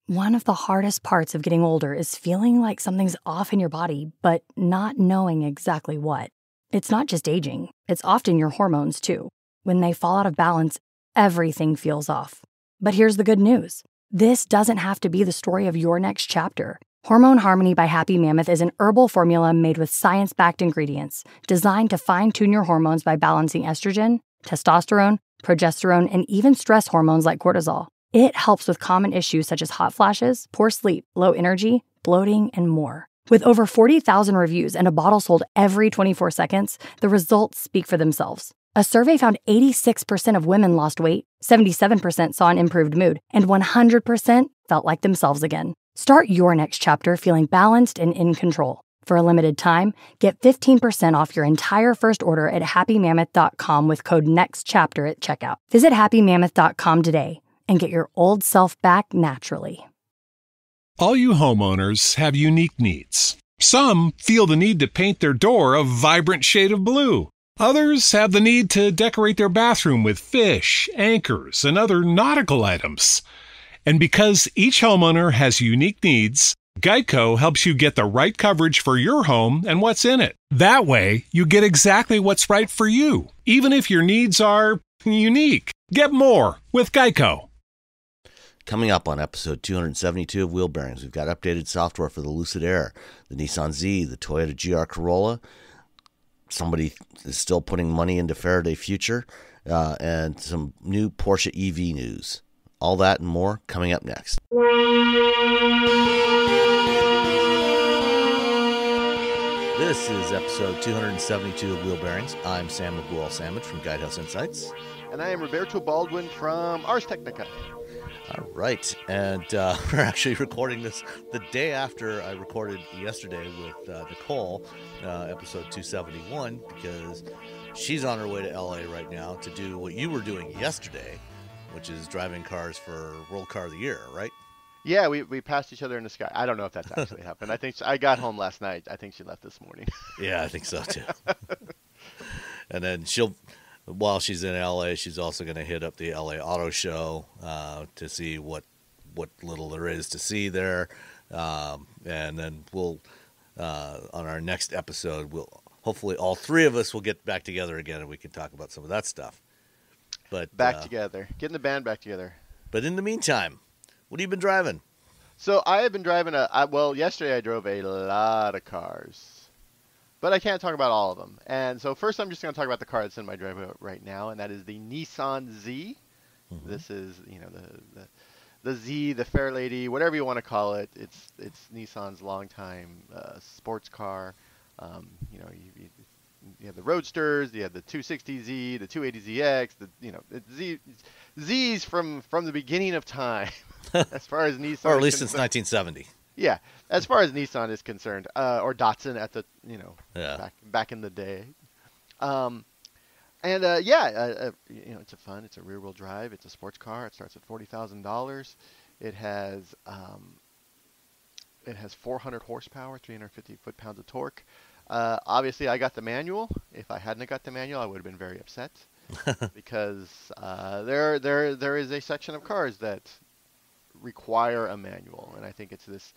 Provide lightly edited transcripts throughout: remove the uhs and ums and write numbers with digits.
One of the hardest parts of getting older is feeling like something's off in your body, but not knowing exactly what. It's not just aging, it's often your hormones too. When they fall out of balance, everything feels off. But here's the good news. This doesn't have to be the story of your next chapter. Hormone Harmony by Happy Mammoth is an herbal formula made with science-backed ingredients designed to fine-tune your hormones by balancing estrogen, testosterone, progesterone, and even stress hormones like cortisol. It helps with common issues such as hot flashes, poor sleep, low energy, bloating, and more. With over 40,000 reviews and a bottle sold every 24 seconds, the results speak for themselves. A survey found 86% of women lost weight, 77% saw an improved mood, and 100% felt like themselves again. Start your next chapter feeling balanced and in control. For a limited time, get 15% off your entire first order at happymammoth.com with code NEXTCHAPTER at checkout. Visit happymammoth.com today and get your old self back naturally. All you homeowners have unique needs. Some feel the need to paint their door a vibrant shade of blue. Others have the need to decorate their bathroom with fish, anchors, and other nautical items. And because each homeowner has unique needs, Geico helps you get the right coverage for your home and what's in it. That way, you get exactly what's right for you, even if your needs are unique. Get more with Geico. Coming up on episode 272 of Wheel Bearings, we've got updated software for the Lucid Air, the Nissan Z, the Toyota GR Corolla. Somebody is still putting money into Faraday Future, and some new Porsche EV news. All that and more coming up next. This is episode 272 of Wheel Bearings. I'm Sam Sandwich from Guidehouse Insights. And I am Roberto Baldwin from Ars Technica. All right, and we're actually recording this the day after I recorded yesterday with Nicole, episode 271, because she's on her way to LA right now to do what you were doing yesterday, which is driving cars for World Car of the Year, right? Yeah, we passed each other in the sky. I don't know if that's actually happened. I think I got home last night. I think she left this morning. Yeah, I think so too. And then while she's in LA, she's also going to hit up the LA Auto Show to see what little there is to see there. And then we'll, on our next episode, hopefully all three of us will get back together again and we can talk about some of that stuff. But back together, getting the band back together. But in the meantime, what have you been driving? So I have been driving yesterday I drove a lot of cars. But I can't talk about all of them. And so first I'm just going to talk about the car that's in my driveway right now, and that is the Nissan Z. Mm-hmm. This is, the Z, the Fair Lady, whatever you want to call it. It's Nissan's longtime sports car. You have the Roadsters, you have the 260Z, the 280ZX, Z's from the beginning of time, as far as Nissan. Or at least since 1970. Yeah, as far as Nissan is concerned, or Datsun at the back in the day, it's a rear-wheel drive. It's a sports car. It starts at $40,000. It has 400 horsepower, 350 foot-pounds of torque. Obviously, I got the manual. If I hadn't got the manual, I would have been very upset because there is a section of cars that require a manual, and I think it's this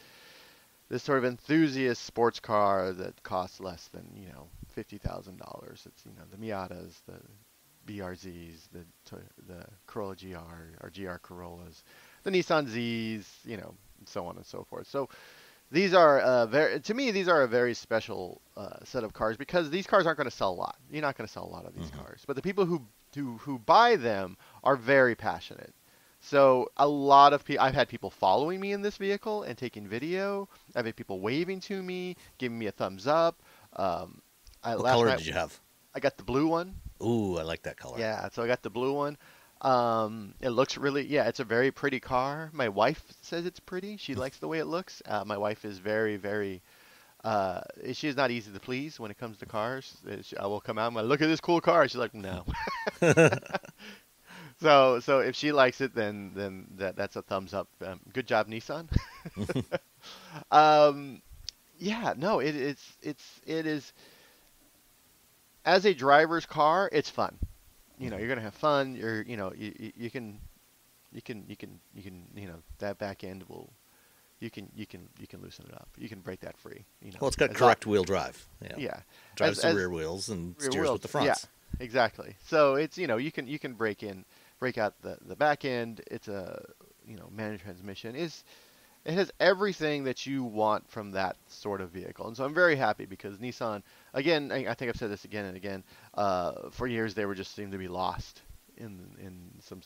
sort of enthusiast sports car that costs less than $50,000. It's the Miatas, the BRZs, the Corolla GR or GR Corollas, the Nissan Zs, and so on and so forth. So these are these are a very special set of cars because these cars aren't going to sell a lot. You're not going to sell a lot of these cars, but the people who buy them are very passionate. So a lot of people, I've had people following me in this vehicle and taking video. I've had people waving to me, giving me a thumbs up. What color did you have? I got the blue one. Ooh, I like that color. Yeah, so I got the blue one. It looks it's a very pretty car. My wife says it's pretty. She likes the way it looks. My wife is very, very, she is not easy to please when it comes to cars. I will come out and look at this cool car. She's like, no. So if she likes it, then that's a thumbs up. Good job, Nissan. It is as a driver's car, it's fun. You're gonna have fun. You can that back end will you can loosen it up. You can break that free. Well, it's got correct wheel drive. Yeah. Drives the rear wheels and rear steers wheels, with the fronts. Yeah, exactly. So it's you can break out the back end. It's a manual transmission. It has everything that you want from that sort of vehicle. And so I'm very happy because Nissan, again, I think I've said this again and again, for years they were just seemed to be lost in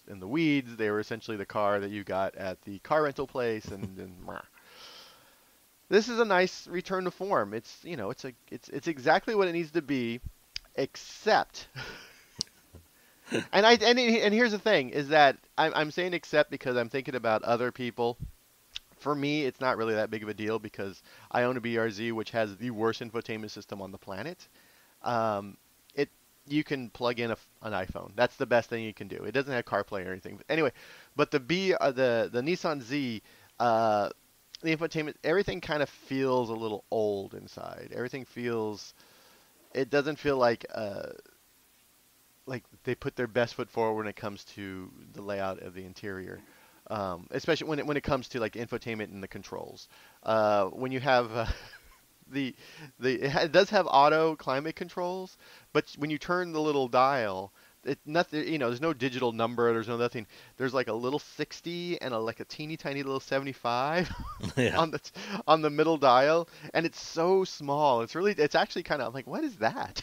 the weeds. They were essentially the car that you got at the car rental place, and this is a nice return to form. It's it's exactly what it needs to be, except and here's the thing is that I'm saying except because I'm thinking about other people. For me, it's not really that big of a deal because I own a BRZ, which has the worst infotainment system on the planet. You can plug in an iPhone. That's the best thing you can do. It doesn't have CarPlay or anything. But anyway, but the Nissan Z, the infotainment, everything kind of feels a little old inside. It doesn't feel like they put their best foot forward when it comes to the layout of the interior. Especially when it comes to like infotainment and the controls. When you have it does have auto climate controls, but when you turn the little dial, nothing. There's no digital number. There's no nothing. There's like a little 60 and like a teeny tiny little 75 on the middle dial, and it's so small. It's actually kind of like, what is that?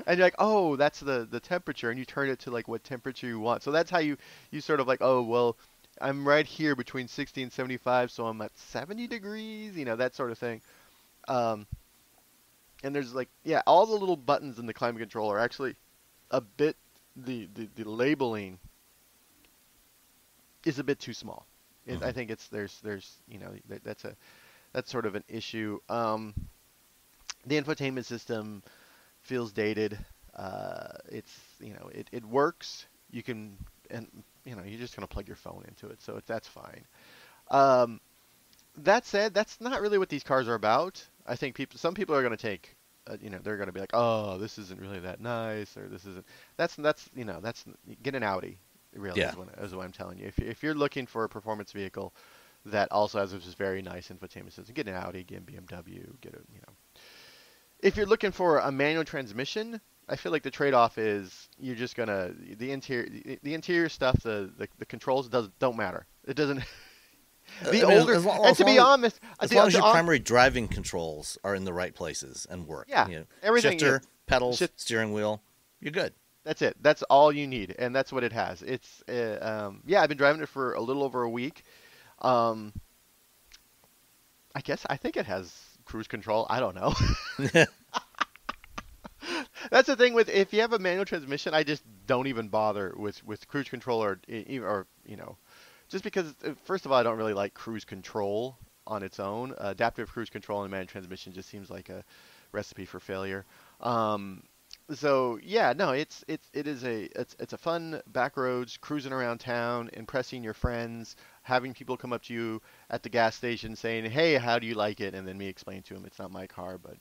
And you're like, oh, that's the temperature, and you turn it to like what temperature you want. So that's how you sort of like, oh, well, I'm right here between 60 and 75, so I'm at 70 degrees, that sort of thing. And there's like, all the little buttons in the climate control are actually a bit, the labeling is a bit too small. I think there's that's sort of an issue. The infotainment system feels dated. It works. You can, and you're just gonna plug your phone into it, so that's fine. That said, that's not really what these cars are about. I think some people are gonna take, they're gonna be like, oh, this isn't really that nice, or this isn't. That's get an Audi. Really, is what I'm telling you. If you're looking for a performance vehicle that also has this very nice infotainment system, get an Audi, get a BMW, If you're looking for a manual transmission, I feel like the trade-off is you're just gonna the interior stuff, the controls don't matter. It doesn't. To be honest, as long as your primary driving controls are in the right places and work, everything, shifter, pedals, steering wheel, you're good. That's it. That's all you need, and that's what it has. It's I've been driving it for a little over a week. I think it has cruise control. I don't know. That's the thing with if you have a manual transmission, I just don't even bother with cruise control or just because first of all I don't really like cruise control on its own. Adaptive cruise control and manual transmission just seems like a recipe for failure. So it's a fun back roads, cruising around town, impressing your friends, having people come up to you at the gas station saying, "Hey, how do you like it?" And then me explain to them it's not my car, but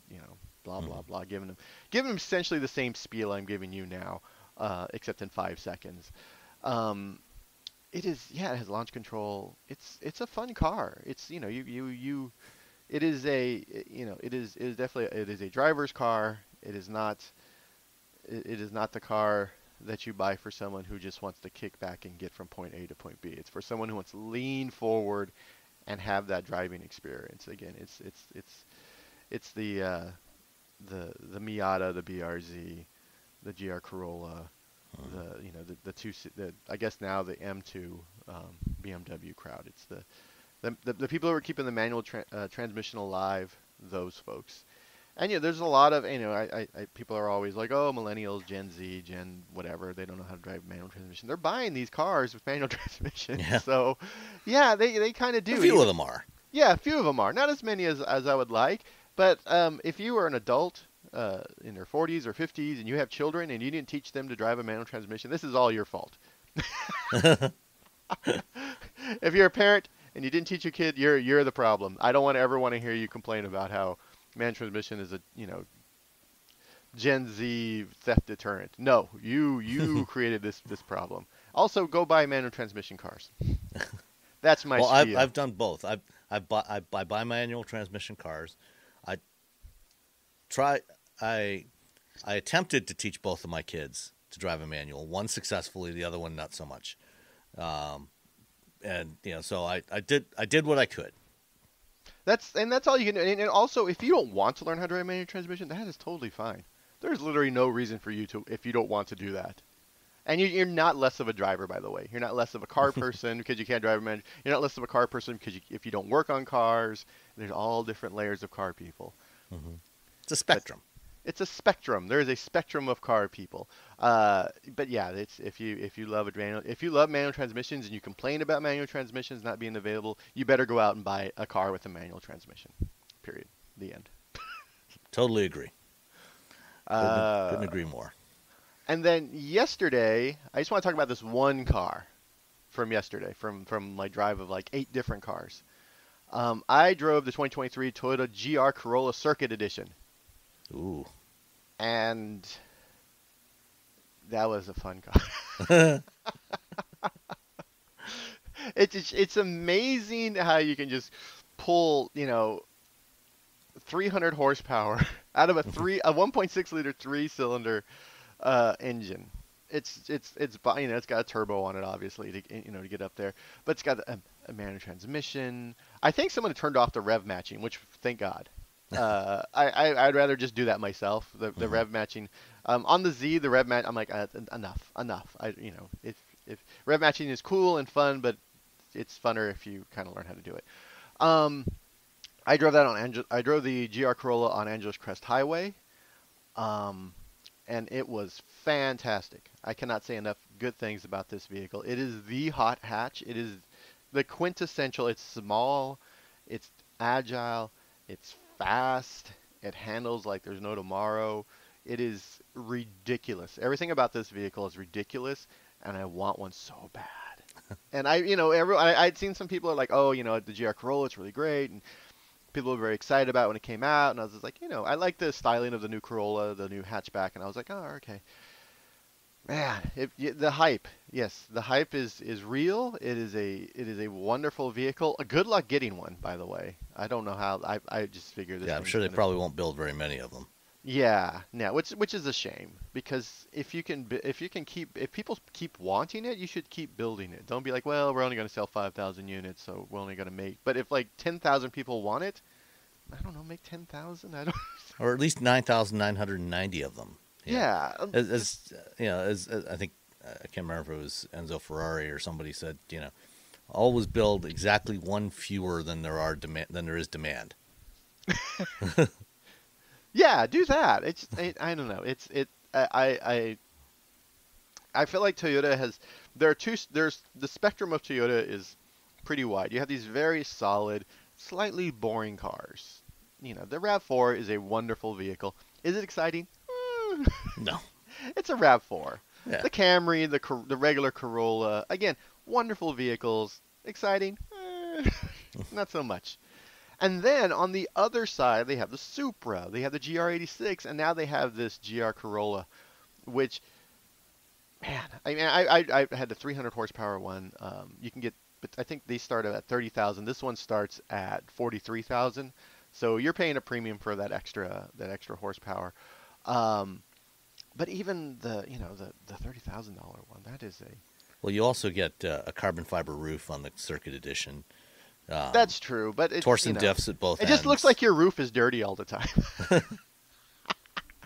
blah blah blah, giving them essentially the same spiel I'm giving you now, except in 5 seconds. It has launch control. It's a fun car. It's it is definitely a driver's car. It is not the car that you buy for someone who just wants to kick back and get from point A to point B. It's for someone who wants to lean forward and have that driving experience. Again, it's the Miata, the BRZ, the GR Corolla, I guess now the M2 BMW crowd. It's the people who are keeping the manual transmission alive. Those folks. And there's a lot of people are always like, oh, millennials, Gen Z, Gen whatever, they don't know how to drive manual transmission. They're buying these cars with manual transmission. Yeah. So, they kind of do. A few of them are. Yeah, a few of them are. Not as many as I would like. But if you are an adult in their 40s or 50s and you have children and you didn't teach them to drive a manual transmission, this is all your fault. If you're a parent and you didn't teach your kid, you're the problem. I don't ever want to hear you complain about how manual transmission is a Gen Z theft deterrent. No, you created this problem. Also, go buy manual transmission cars. That's my spiel. I've done both. I buy manual transmission cars. I try I I attempted to teach both of my kids to drive a manual. One successfully, the other one not so much. And so I did what I could. That's all you can do. And also, if you don't want to learn how to drive a manual transmission, that is totally fine. There's literally no reason for you to if you don't want to do that. And you're not less of a driver, by the way. You're not less of a car person because you can't drive a manual. You're not less of a car person because if you don't work on cars. There's all different layers of car people. Mm-hmm. It's a spectrum. It's a spectrum. There is a spectrum of car people. But yeah, it's if you love manual transmissions and you complain about manual transmissions not being available, you better go out and buy a car with a manual transmission. Period. The end. Totally agree. Couldn't agree more. And then yesterday, I just want to talk about this one car from yesterday, from my drive of like 8 different cars. I drove the 2023 Toyota GR Corolla Circuit Edition. Ooh. And that was a fun car. It's amazing how you can just pull, 300 horsepower out of a 1.6 liter 3-cylinder engine. It's got a turbo on it, obviously, to get up there, but it's got a manual transmission. I think someone turned off the rev matching, which thank God. I'd rather just do that myself. The rev matching on the Z, the rev match. I'm like enough. If rev matching is cool and fun, but it's funner if you kind of learn how to do it. I drove that I drove the GR Corolla on Angeles Crest Highway, and it was fantastic. I cannot say enough good things about this vehicle. It is the hot hatch. It is the quintessential. It's small, it's agile, it's fast, it handles like there's no tomorrow. It is ridiculous. Everything about this vehicle is ridiculous, and I want one so bad. And I'd seen some people are like, oh, the GR Corolla, it's really great, and people were very excited about it when it came out, and I was just like, I like the styling of the new Corolla, the new hatchback, and I was like, oh, okay. Man, the hype, yes, the hype is real. It is a wonderful vehicle. Good luck getting one, by the way. I don't know how. I just figured this. Yeah, I'm sure they probably won't build very many of them. Yeah, which is a shame, because if people keep wanting it, you should keep building it. Don't be like, well, we're only going to sell 5,000 units, so we're only going to make. But if like 10,000 people want it, I don't know, make 10,000. I don't. Or at least 9,990 of them. Yeah. As I think I can't remember if it was Enzo Ferrari or somebody said, always build exactly one fewer than there is demand. Yeah, do that. I don't know. I feel like Toyota has there's the spectrum of Toyota is pretty wide. You have these very solid, slightly boring cars. The RAV4 is a wonderful vehicle. Is it exciting? No. It's a RAV4. Yeah. The Camry, the regular Corolla, again, wonderful vehicles. Exciting? Not so much. And then on the other side, they have the Supra, they have the GR86, and now they have this GR Corolla, which, man, I had the 300 horsepower one. You can get, but I think they start at 30,000. This one starts at 43,000. So you're paying a premium for that extra horsepower. But even the $30,000 one, that is a. Well, you also get a carbon fiber roof on the Circuit Edition. That's true, but it's Torsen diffs at both ends. It just looks like your roof is dirty all the time.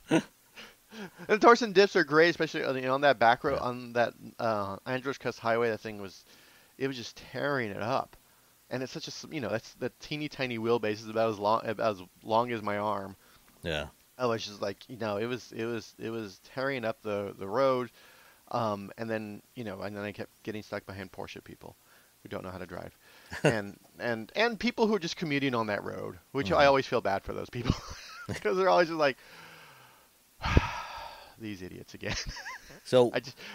And Torsen diffs are great, especially on that back road, on that Andros Crest Highway. That thing was just tearing it up, and it's such a that's the teeny tiny wheelbase is about as long as my arm. Yeah. I was just like, it was tearing up the road, and then I kept getting stuck behind Porsche people who don't know how to drive, and people who are just commuting on that road, which I always feel bad for those people because they're always just like, these idiots again. So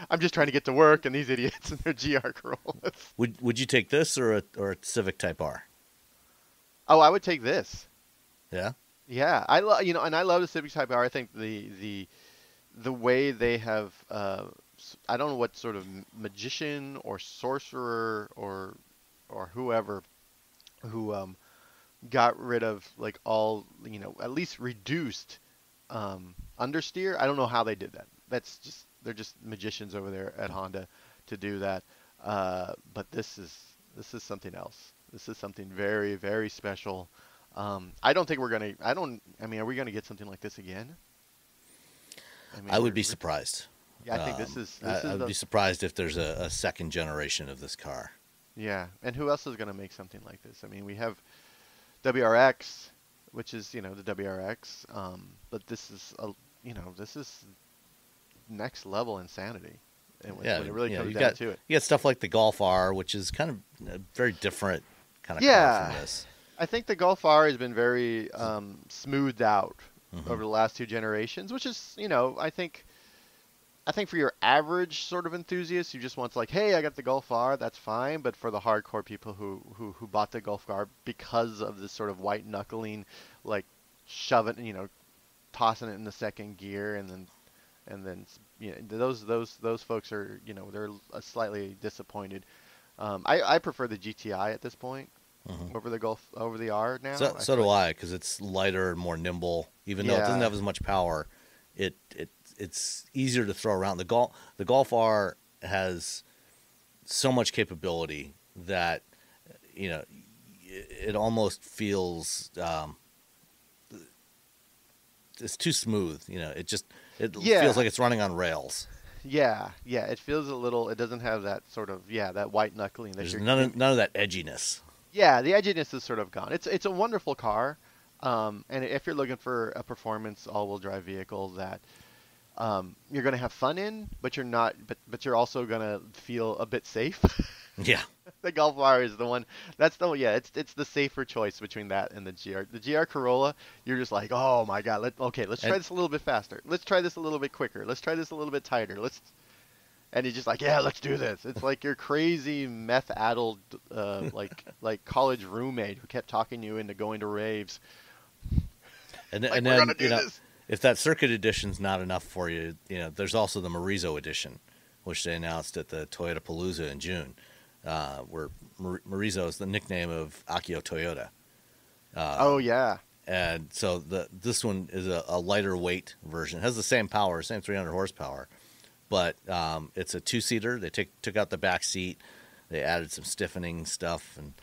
I'm just trying to get to work, and these idiots in their GR Corollas. Would you take this or a Civic Type R? Oh, I would take this. Yeah. Yeah, I love the Civic Type R. I think the way they have I don't know what sort of magician or sorcerer or whoever who got rid of like all, at least reduced understeer. I don't know how they did that. They're just magicians over there at Honda to do that. But this is something else. This is something very, very special. I don't think we're gonna. I mean, are we gonna get something like this again? I would be surprised. Yeah, I think this is. I would be surprised if there's a second generation of this car. Yeah, and who else is gonna make something like this? I mean, we have WRX, which is the WRX, but this is this is next level insanity. And when it really comes down to it, you got stuff like the Golf R, which is kind of a very different kind of car from this. I think the Golf R has been very smoothed out over the last 2 generations, which is, I think for your average sort of enthusiast, you just want like, hey, I got the Golf R, that's fine. But for the hardcore people who bought the Golf R because of this sort of white knuckling, like shoving, tossing it in the second gear, and then those folks are, they're slightly disappointed. I prefer the GTI at this point over the R now. So do I, because it's lighter and more nimble. Even though it doesn't have as much power, it's easier to throw around. The Golf R has so much capability that it almost feels it's too smooth. It feels like it's running on rails. Yeah, it feels a little. It doesn't have that sort of that white knuckling. There's none of that edginess. Yeah, the edginess is sort of gone. It's a wonderful car, and if you're looking for a performance all-wheel drive vehicle that you're going to have fun in, but you're not, but you're also going to feel a bit safe. Yeah. The Golf R is the one. That's the it's the safer choice between that and the GR. The GR Corolla, you're just like, oh my god, let's try this a little bit faster. Let's try this a little bit quicker. Let's try this a little bit tighter. And he's just like, yeah, let's do this. It's like your crazy meth-addled, like college roommate who kept talking you into going to raves. And then if that circuit edition's not enough for you, there's also the Morizo edition, which they announced at the Toyota Palooza in June, where Morizo is the nickname of Akio Toyota. Oh yeah. And so this one is a lighter weight version. It has the same power, same 300 horsepower. But it's a 2-seater. They took out the back seat. They added some stiffening stuff, and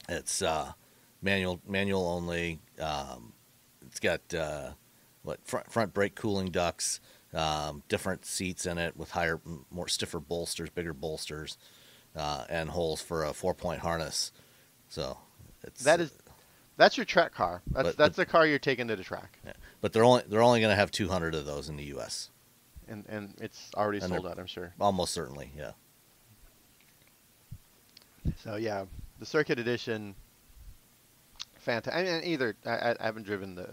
it's manual only. It's got front brake cooling ducts, different seats in it with stiffer bolsters, bigger bolsters, and holes for a 4-point harness. So that's your track car. That's the car you're taking to the track. Yeah. But they're only going to have 200 of those in the U.S. And it's already sold out, I'm sure. Almost certainly, yeah. So yeah, the Circuit Edition, fantastic. I mean, I haven't driven the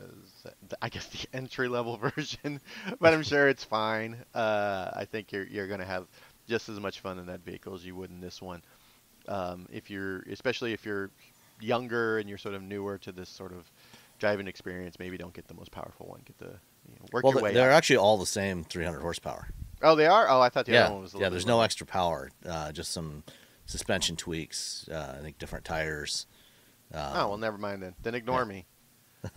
entry level version, but I'm sure it's fine. I think you're going to have just as much fun in that vehicle as you would in this one. Especially if you're younger and you're sort of newer to this sort of driving experience, maybe don't get the most powerful one. Get the work your way. They're actually all the same 300 horsepower. Oh, they are? Oh, I thought the other one was a little bit there's no extra power, just some suspension tweaks, I think different tires. Well, never mind then. Then ignore me.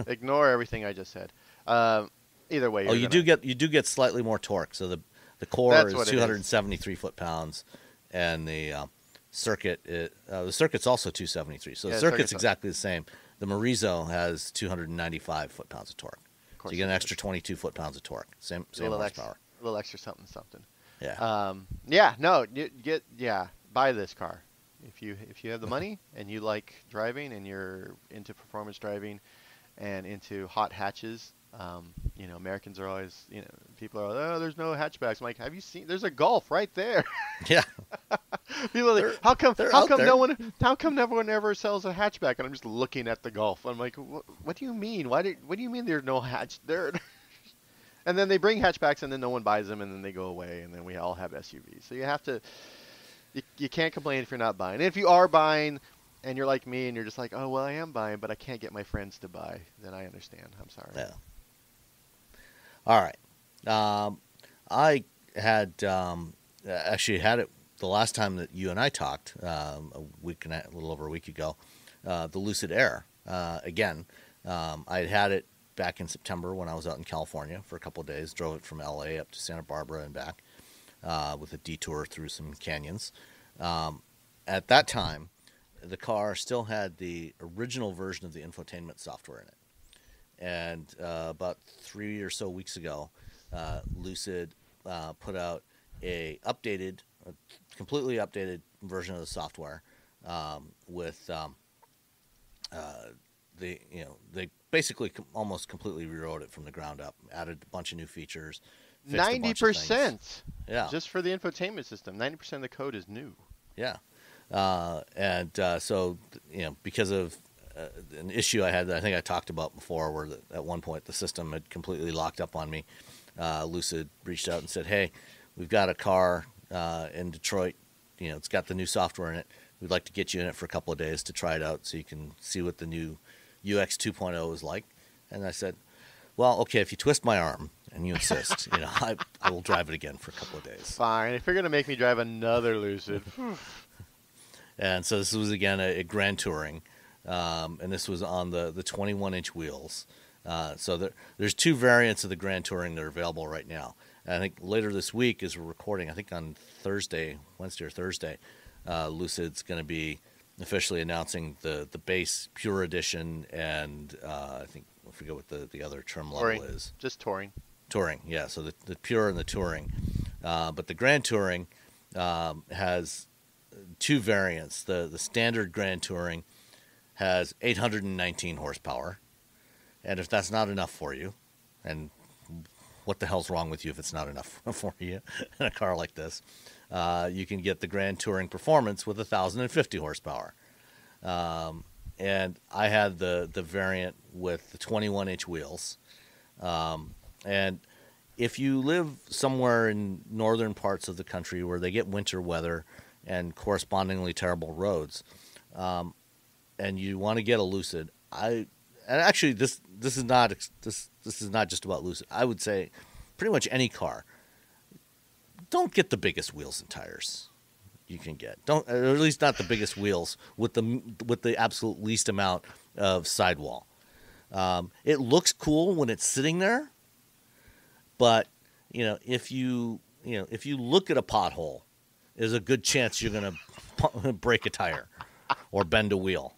Ignore everything I just said. Either way. You do get slightly more torque. So the core is 273 foot-pounds, and the circuit's also 273. So the circuit's exactly the same. The Morizo has 295 foot-pounds of torque. So you get an extra 22 foot-pounds of torque. Same horsepower. A little extra something. Yeah. Buy this car. If you have the money and you like driving and you're into performance driving and into hot hatches, Americans are always, people are, oh, there's no hatchbacks. I'm like, have you seen? There's a Golf right there. Yeah. People are like, how come no one ever sells a hatchback? And I'm just looking at the Golf. I'm like, what do you mean? What do you mean there's no hatch there? And then they bring hatchbacks and then no one buys them and then they go away and then we all have SUVs. So you have to. You can't complain if you're not buying. And if you are buying and you're like me and you're just like, oh, well, I am buying, but I can't get my friends to buy, then I understand. I'm sorry. Yeah. All right. I had actually had it the last time that you and I talked, a little over a week ago. the Lucid Air. Again, I had it back in September when I was out in California for a couple of days. Drove it from LA up to Santa Barbara and back with a detour through some canyons. At that time, the car still had the original version of the infotainment software in it. And about 3 or so weeks ago, Lucid put out a completely updated version of the software with they basically almost completely rewrote it from the ground up, added a bunch of new features. 90%. Yeah. Just for the infotainment system, 90% of the code is new. Yeah. So, because of an issue I had that I think I talked about before, where at one point the system had completely locked up on me, Lucid reached out and said, "Hey, we've got a car in Detroit. It's got the new software in it. We'd like to get you in it for a couple of days to try it out so you can see what the new UX 2.0 is like." And I said, "Well, okay, if you twist my arm and you insist, I will drive it again for a couple of days." Fine. If you're going to make me drive another Lucid. And so this was, again, a Grand Touring. And this was on the 21-inch wheels. So there's two variants of the Grand Touring that are available right now. And I think later this week, as we're recording, I think on Wednesday or Thursday, Lucid's going to be officially announcing the base Pure Edition, and I forget what the other trim level is. Just Touring. Touring, yeah. So the Pure and the Touring. But the Grand Touring has two variants. The standard Grand Touring has 819 horsepower. And if that's not enough for you, and what the hell's wrong with you if it's not enough for you in a car like this, you can get the Grand Touring Performance with 1,050 horsepower. And I had the variant with the 21-inch wheels. And if you live somewhere in northern parts of the country where they get winter weather and correspondingly terrible roads, and you want to get a Lucid, and actually this is not just about Lucid. I would say pretty much any car. Don't get the biggest wheels and tires you can get. Don't, or at least not the biggest wheels with the absolute least amount of sidewall. It looks cool when it's sitting there, but if you look at a pothole, there's a good chance you're going to break a tire or bend a wheel.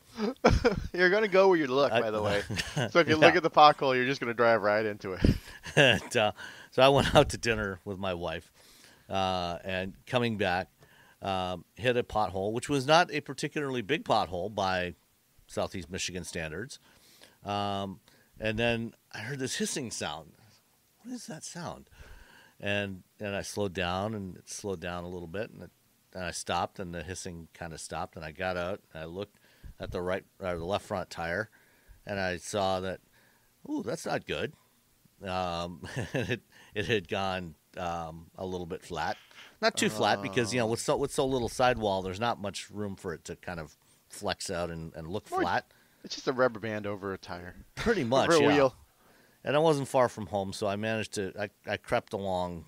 You're going to go where you look, by the way. So if you look at the pothole, you're just going to drive right into it. And, so I went out to dinner with my wife, and coming back, hit a pothole, which was not a particularly big pothole by Southeast Michigan standards. And then I heard this hissing sound. What is that sound? And I slowed down, and it slowed down a little bit, and I stopped, and the hissing kind of stopped, and I got out, and I looked at the left front tire, and I saw that, ooh, that's not good. It had gone a little bit flat, not too flat, because with so little sidewall, there's not much room for it to kind of flex out and look flat. It's just a rubber band over a tire, pretty much, over a wheel. And I wasn't far from home, so I managed to. I crept along,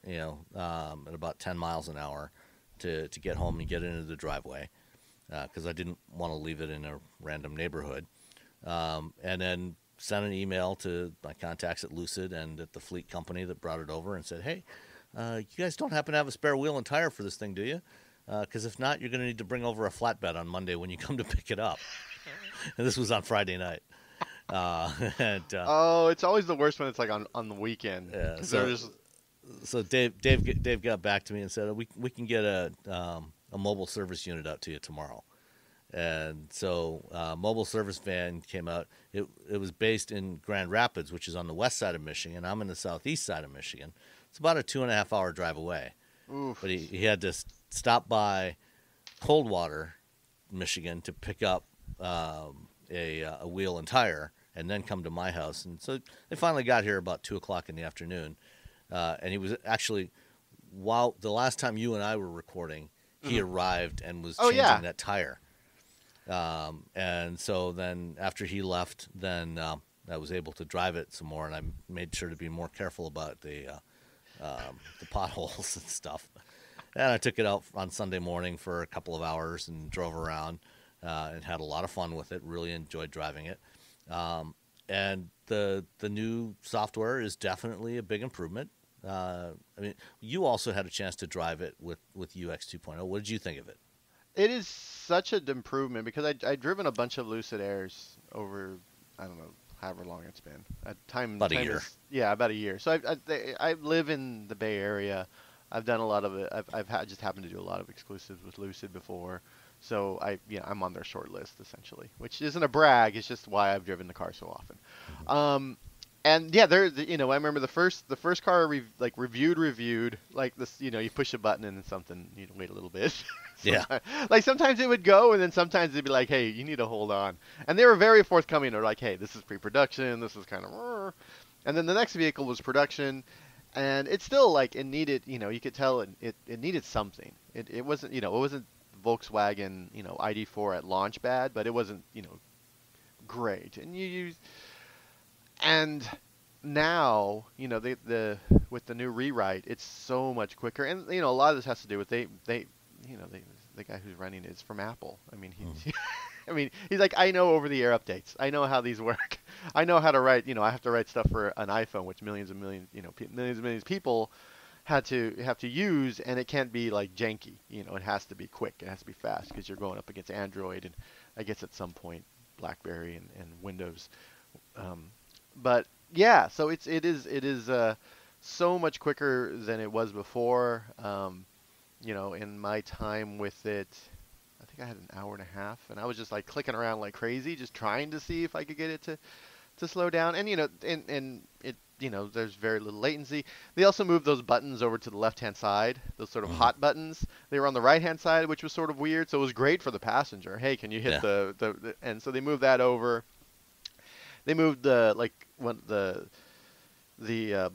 at about 10 miles an hour to get home and get into the driveway, because I didn't want to leave it in a random neighborhood. And then sent an email to my contacts at Lucid and at the fleet company that brought it over and said, "Hey, you guys don't happen to have a spare wheel and tire for this thing, do you? Because if not, you're going to need to bring over a flatbed on Monday when you come to pick it up." And this was on Friday night. It's always the worst when it's like on the weekend. Yeah, so Dave got back to me and said, we can get a mobile service unit out to you tomorrow. And so mobile service van came out. It was based in Grand Rapids, which is on the west side of Michigan. I'm in the southeast side of Michigan. It's about a 2.5-hour drive away. Oof. But he had to stop by Coldwater, Michigan, to pick up a wheel and tire, and then come to my house. And so they finally got here about 2 o'clock in the afternoon. And he was actually, while the last time you and I were recording, he arrived and was changing that tire. And so then after he left, then I was able to drive it some more, and I made sure to be more careful about the potholes and stuff. And I took it out on Sunday morning for a couple of hours and drove around. and had a lot of fun with it. Really enjoyed driving it. And the new software is definitely a big improvement. I mean, you also had a chance to drive it with UX 2.0. What did you think of it? It is such an improvement because I've driven a bunch of Lucid Airs over, I don't know, however long it's been. About a year. Yeah, about a year. So I live in the Bay Area. I've done a lot of it. Just happened to do a lot of exclusives with Lucid before. So I'm on their short list essentially, which isn't a brag. It's just why I've driven the car so often. And yeah, I remember the first car reviewed like this. You push a button and then something. You wait a little bit. Yeah. Like sometimes it would go, and then sometimes it'd be like, hey, you need to hold on. And they were very forthcoming. They're like, hey, this is pre-production. This is kind of. And then the next vehicle was production, and it's still like it needed. You could tell it needed something. It wasn't. It wasn't Volkswagen. ID4 at launch bad, but it wasn't. Great. And now, with the new rewrite, it's so much quicker. And a lot of this has to do with the guy who's running it is from Apple. I mean, he's like, I know over-the-air updates. I know how these work. I know how to write. I have to write stuff for an iPhone, which millions and millions of people have to use, and it can't be like janky. It has to be quick. It has to be fast because you're going up against Android and I guess at some point BlackBerry and Windows. But yeah, so it is so much quicker than it was before. In my time with it, I think I had an hour and a half, and I was just like clicking around like crazy, just trying to see if I could get it to slow down. And it there's very little latency. They also moved those buttons over to the left-hand side, those sort of hot buttons. They were on the right-hand side, which was sort of weird. So it was great for the passenger. Hey, can you hit the and so they moved that over. They moved the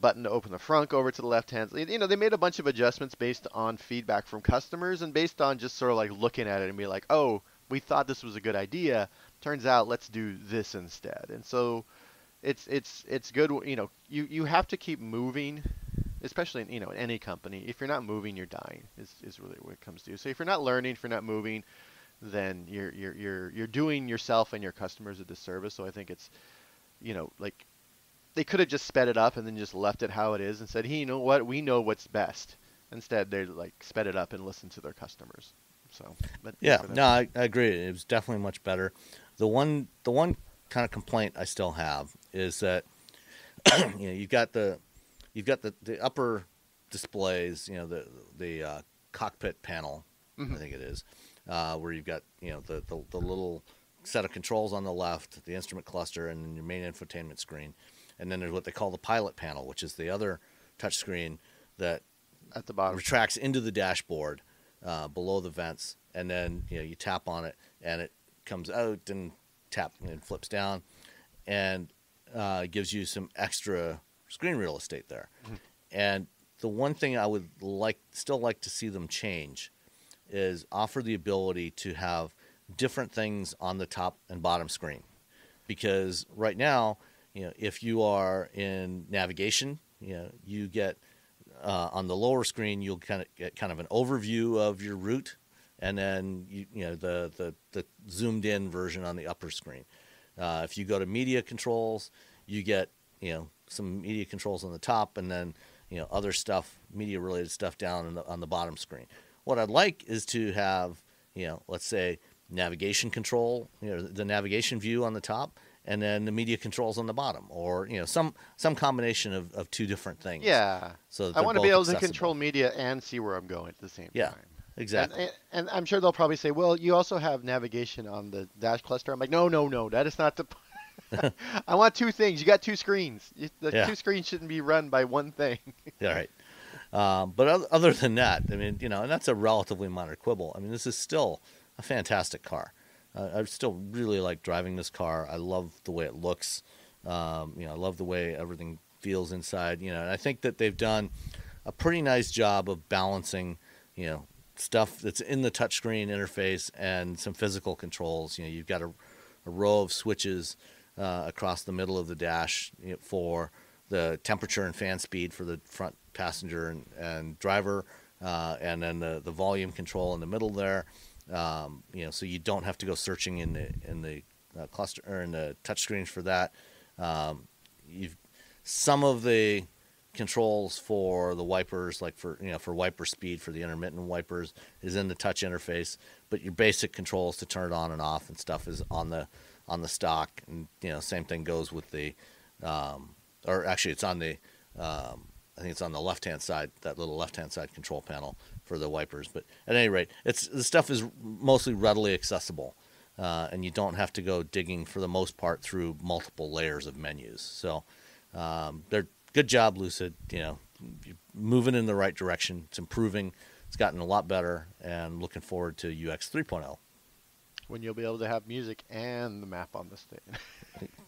button to open the front over to the left hand. They made a bunch of adjustments based on feedback from customers and based on just sort of like looking at it and be like, oh, we thought this was a good idea. Turns out, let's do this instead. And so it's good. You have to keep moving, especially in any company. If you're not moving, you're dying. Is really what it comes to. So if you're not learning, if you're not moving, then you're doing yourself and your customers a disservice. So I think it's like they could have just sped it up and then just left it how it is and said, hey, you know what? We know what's best. Instead, they like sped it up and listened to their customers. So, but yeah, no, I agree. It was definitely much better. The one kind of complaint I still have is that you've got the upper displays, the cockpit panel, I think it is, where you've got the little set of controls on the left, the instrument cluster, and then your main infotainment screen. And then there's what they call the pilot panel, which is the other touch screen that at the bottom retracts into the dashboard below the vents. And then you tap on it, and it comes out and tap and flips down, and gives you some extra screen real estate there. Mm-hmm. And the one thing I would still like to see them change is offer the ability to have different things on the top and bottom screen, because right now, if you are in navigation, you get on the lower screen, you'll get kind of an overview of your route, and then the zoomed in version on the upper screen. If you go to media controls, you get some media controls on the top, and then other stuff, media related stuff down on the bottom screen. What I'd like is to have let's say navigation control, the navigation view on the top, and then the media controls on the bottom, or some combination of two different things. Yeah. So I want to be able to control media and see where I'm going at the same time. Exactly. And I'm sure they'll probably say, well, you also have navigation on the dash cluster. I'm like, no, that is not the. I want two things. You got two screens. Two screens shouldn't be run by one thing. Yeah, right. But other than that, I mean, and that's a relatively minor quibble. I mean, this is still a fantastic car. I still really like driving this car. I love the way it looks. I love the way everything feels inside. And I think that they've done a pretty nice job of balancing, stuff that's in the touchscreen interface and some physical controls. You've got a row of switches across the middle of the dash for the temperature and fan speed for the front passenger and driver, and then the volume control in the middle there. So you don't have to go searching in the cluster or in the touchscreens for that. Some of the controls for the wipers, like for wiper speed for the intermittent wipers, is in the touch interface, but your basic controls to turn it on and off and stuff is on the stock. And same thing goes with the or actually it's on the I think it's on the left-hand side, that little left-hand side control panel for the wipers. But at any rate, the stuff is mostly readily accessible, and you don't have to go digging for the most part through multiple layers of menus. So they're good job, Lucid. You're moving in the right direction. It's improving. It's gotten a lot better, and looking forward to UX 3.0. When you'll be able to have music and the map on the thing.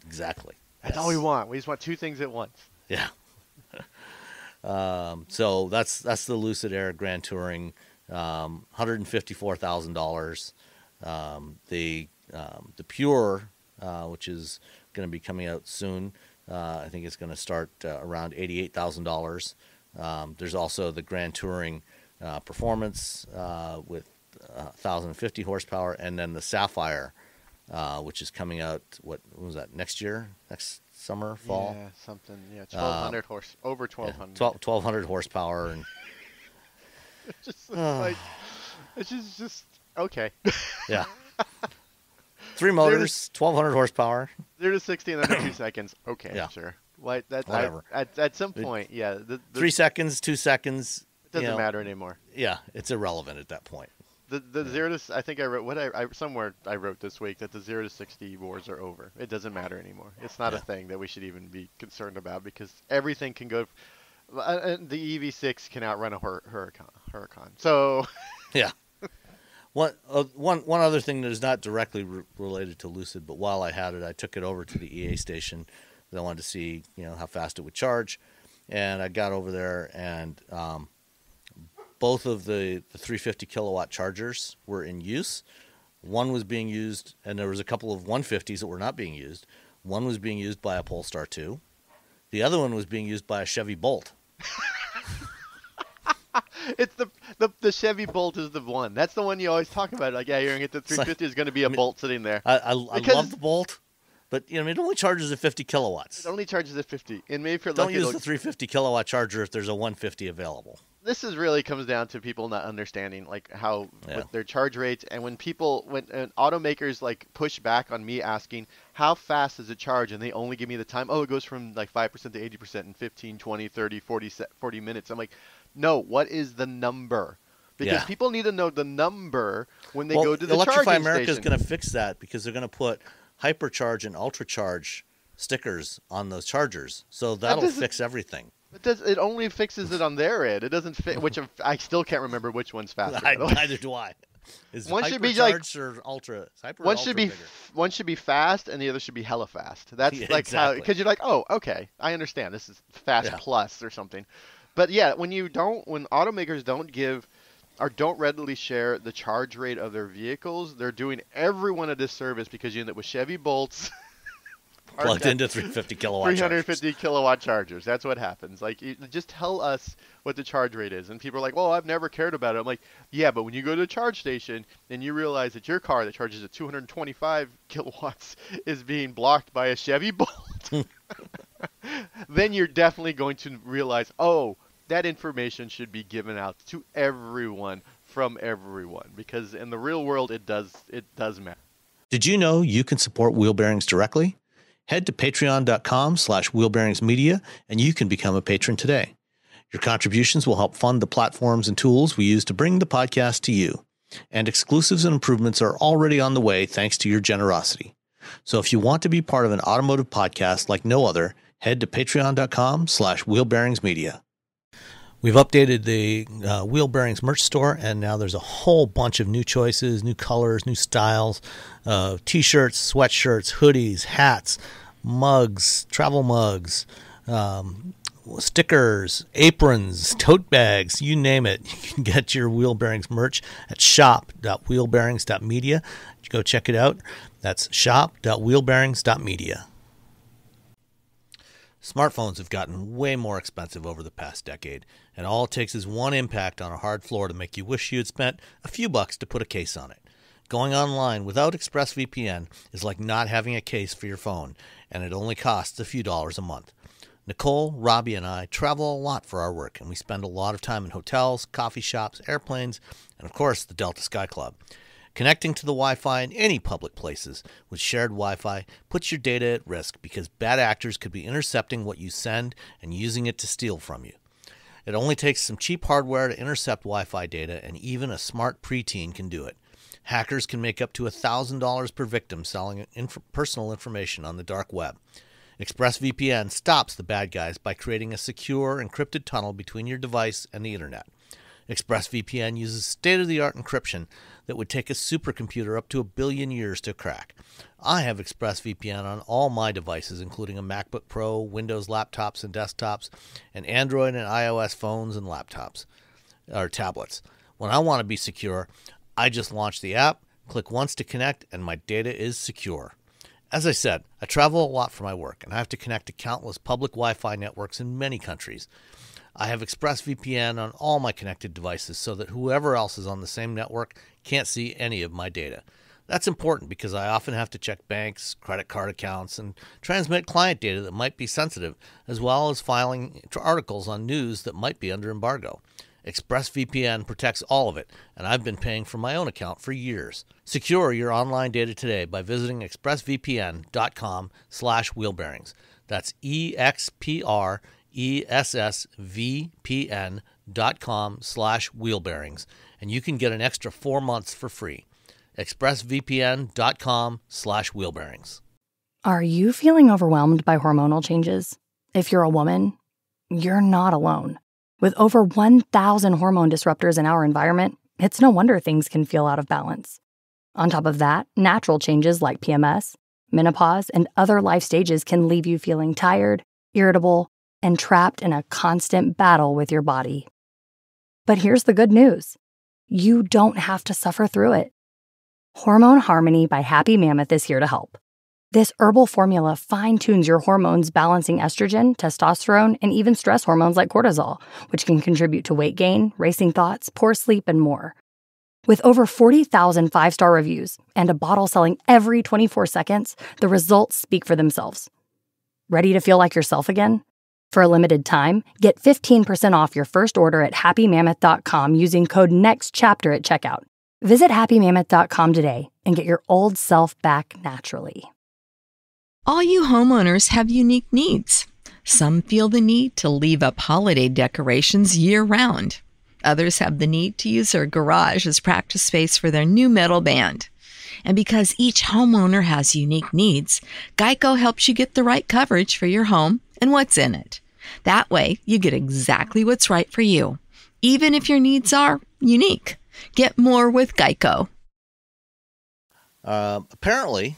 Exactly. That's all we want. We just want two things at once. Yeah. So that's the Lucid Air Grand Touring, $154,000. The Pure, which is going to be coming out soon, I think it's going to start around $88,000. There's also the Grand Touring Performance with 1,050 horsepower, and then the Sapphire, which is coming out. What was that? Next year? Next summer, fall? Yeah, something. Yeah, 1,200 over 1,200. 1,200 horsepower, and it's just it's just okay. Yeah. 3 motors, 1,200 horsepower. 0 to 60 in under 2 seconds. Okay, Yeah. Sure. Like that. Whatever. At some point, yeah. 3 seconds, 2 seconds. It doesn't matter anymore. Yeah, it's irrelevant at that point. The 0 to, I think I wrote somewhere I wrote this week that the 0 to 60 wars are over. It doesn't matter anymore. It's not a thing that we should even be concerned about, because everything can go. The EV6 can outrun a Huracan. So. Yeah. One other thing that is not directly related to Lucid, but while I had it, I took it over to the EA station because I wanted to see how fast it would charge, and I got over there, and both of the 350 kilowatt chargers were in use. One was being used, and there was a couple of 150s that were not being used. One was being used by a Polestar 2. The other one was being used by a Chevy Bolt. It's the Chevy Bolt is the one. That's the one you always talk about. Like, yeah, you're going to get the 350. There's going to be a Bolt sitting there. I love the Bolt, but it only charges at 50 kilowatts. It only charges at 50. And maybe if you're Don't lucky, use the 350 kilowatt charger if there's a 150 available. This really comes down to people not understanding how with their charge rates, and when automakers push back on me asking how fast does it charge, and they only give me the time. Oh, it goes from 5% to 80% in 15, 20, 30, 40 minutes. I'm like, no, what is the number? Because people need to know the number when they go to the charging station. Electrify America is going to fix that, because they're going to put hypercharge and ultracharge stickers on those chargers, so that'll fix everything. It only fixes it on their end. It doesn't fit. Which I still can't remember which one's faster. Neither do I. Is one should be or ultra? One should be one should be fast, and the other should be hella fast. That's how, because you're oh, okay, I understand. This is fast plus or something. But yeah, when automakers don't give or don't readily share the charge rate of their vehicles, they're doing everyone a disservice, because you end up with Chevy Bolts. Plugged into 350 kilowatt 350 kilowatt chargers. That's what happens. Just tell us what the charge rate is. And people are like, well, I've never cared about it. I'm like, yeah, but when you go to a charge station and you realize that your car that charges at 225 kilowatts is being blocked by a Chevy Bolt, then you're definitely going to realize, oh, that information should be given out to everyone from everyone, because in the real world, it does matter. Did you know you can support Wheel Bearings directly? Head to patreon.com/wheelbearingsmedia, and you can become a patron today. Your contributions will help fund the platforms and tools we use to bring the podcast to you. And exclusives and improvements are already on the way thanks to your generosity. So if you want to be part of an automotive podcast like no other, head to patreon.com/wheelbearingsmedia. We've updated the Wheel Bearings merch store, and now there's a whole bunch of new choices, new colors, new styles, T-shirts, sweatshirts, hoodies, hats, mugs, travel mugs, stickers, aprons, tote bags, you name it. You can get your Wheel Bearings merch at shop.wheelbearings.media. Go check it out. That's shop.wheelbearings.media. Smartphones have gotten way more expensive over the past decade, and all it takes is one impact on a hard floor to make you wish you had spent a few bucks to put a case on it. Going online without ExpressVPN is like not having a case for your phone, and it only costs a few dollars a month. Nicole, Robbie, and I travel a lot for our work, and we spend a lot of time in hotels, coffee shops, airplanes, and of course the Delta Sky Club. Connecting to the Wi-Fi in any public places with shared Wi-Fi puts your data at risk because bad actors could be intercepting what you send and using it to steal from you. It only takes some cheap hardware to intercept Wi-Fi data, and even a smart preteen can do it. Hackers can make up to $1,000 per victim selling personal information on the dark web. ExpressVPN stops the bad guys by creating a secure, encrypted tunnel between your device and the internet. ExpressVPN uses state-of-the-art encryption that would take a supercomputer up to 1 billion years to crack. I have ExpressVPN on all my devices, including a MacBook Pro, Windows laptops and desktops, and Android and iOS phones and laptops, or tablets. When I want to be secure, I just launch the app, click once to connect, and my data is secure. As I said, I travel a lot for my work, and I have to connect to countless public Wi-Fi networks in many countries. I have ExpressVPN on all my connected devices so that whoever else is on the same network can't see any of my data. That's important because I often have to check banks, credit card accounts, and transmit client data that might be sensitive, as well as filing articles on news that might be under embargo. ExpressVPN protects all of it, and I've been paying for my own account for years. Secure your online data today by visiting expressvpn.com/wheelbearings. That's expressvpn.com/wheelbearings, and you can get an extra 4 months for free. expressvpn.com/wheelbearings. Are you feeling overwhelmed by hormonal changes? If you're a woman, you're not alone. With over 1,000 hormone disruptors in our environment, it's no wonder things can feel out of balance. On top of that, natural changes like PMS, menopause, and other life stages can leave you feeling tired, irritable, and trapped in a constant battle with your body. But here's the good news. You don't have to suffer through it. Hormone Harmony by Happy Mammoth is here to help. This herbal formula fine-tunes your hormones, balancing estrogen, testosterone, and even stress hormones like cortisol, which can contribute to weight gain, racing thoughts, poor sleep, and more. With over 40,000 five-star reviews and a bottle selling every 24 seconds, the results speak for themselves. Ready to feel like yourself again? For a limited time, get 15% off your first order at happymammoth.com using code NEXTCHAPTER at checkout. Visit happymammoth.com today and get your old self back naturally. All you homeowners have unique needs. Some feel the need to leave up holiday decorations year-round. Others have the need to use their garage as practice space for their new metal band. And because each homeowner has unique needs, Geico helps you get the right coverage for your home and what's in it. That way, you get exactly what's right for you, even if your needs are unique. Get more with Geico. Apparently,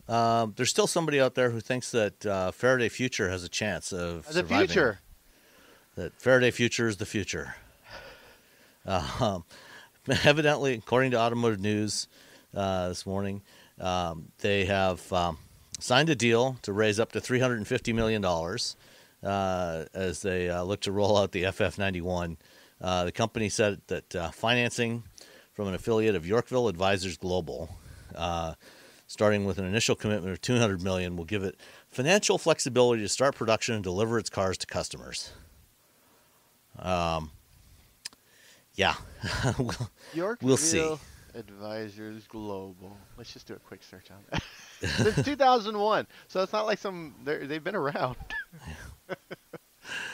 there's still somebody out there who thinks that Faraday Future has a chance of surviving. The future. That Faraday Future is the future. Evidently, according to Automotive News this morning, they have signed a deal to raise up to $350 million as they look to roll out the FF91. The company said that financing from an affiliate of Yorkville Advisors Global, starting with an initial commitment of $200 million, will give it financial flexibility to start production and deliver its cars to customers. Yeah, we'll see. Advisors Global. Let's just do a quick search on that. Since 2001, so it's not like they've been around.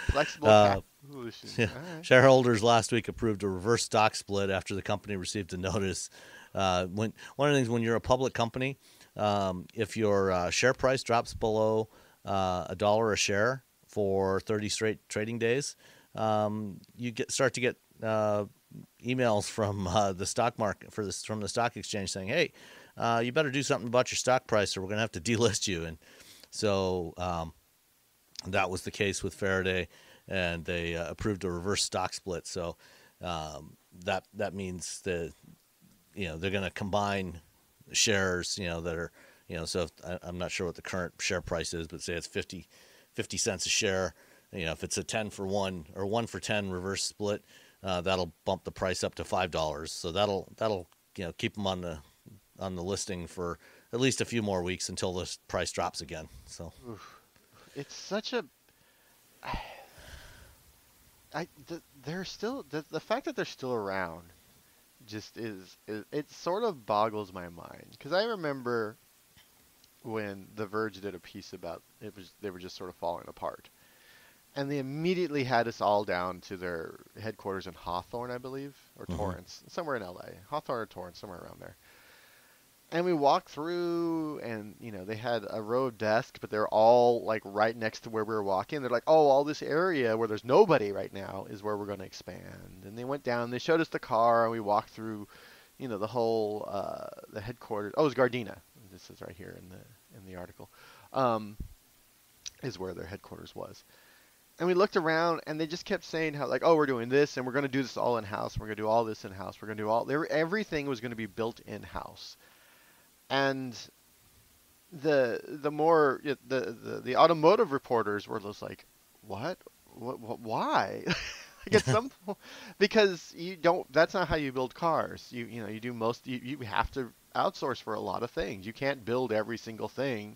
Flexible solutions. Yeah. Right. Shareholders last week approved a reverse stock split after the company received a notice. One of the things, when you're a public company, if your share price drops below $1 a share for 30 straight trading days, you start to get emails from the stock market from the stock exchange saying, "Hey, you better do something about your stock price, or we're going to have to delist you." And so that was the case with Faraday, and they approved a reverse stock split. So that means that they're going to combine shares that are So I'm not sure what the current share price is, but say it's 50 cents a share. If it's a 10 for 1 or 1 for 10 reverse split, that'll bump the price up to $5. So that'll keep them on the on the listing for at least a few more weeks until the price drops again. So it's such a they're still the fact that they're still around just is it sort of boggles my mind, because I remember when The Verge did a piece about they were just sort of falling apart, and they immediately had us all down to their headquarters in Hawthorne, I believe, or Torrance, somewhere in LA, Hawthorne or Torrance, somewhere around there. And we walked through, and they had a row of desks, but they're all like right next to where we were walking. They're like, oh, all this area where there's nobody right now is where we're going to expand. And they went down, they showed us the car, and we walked through, the whole the headquarters. Oh, it was Gardena. This is right here in the article, is where their headquarters was. And we looked around, and they just kept saying how, like, oh, we're doing this, and we're going to do this all in-house. We're going to do all this in-house. We're going to do everything was going to be built in-house. And the automotive reporters were just like, what why? I guess because that's not how you build cars. You have to outsource for a lot of things. You can't build every single thing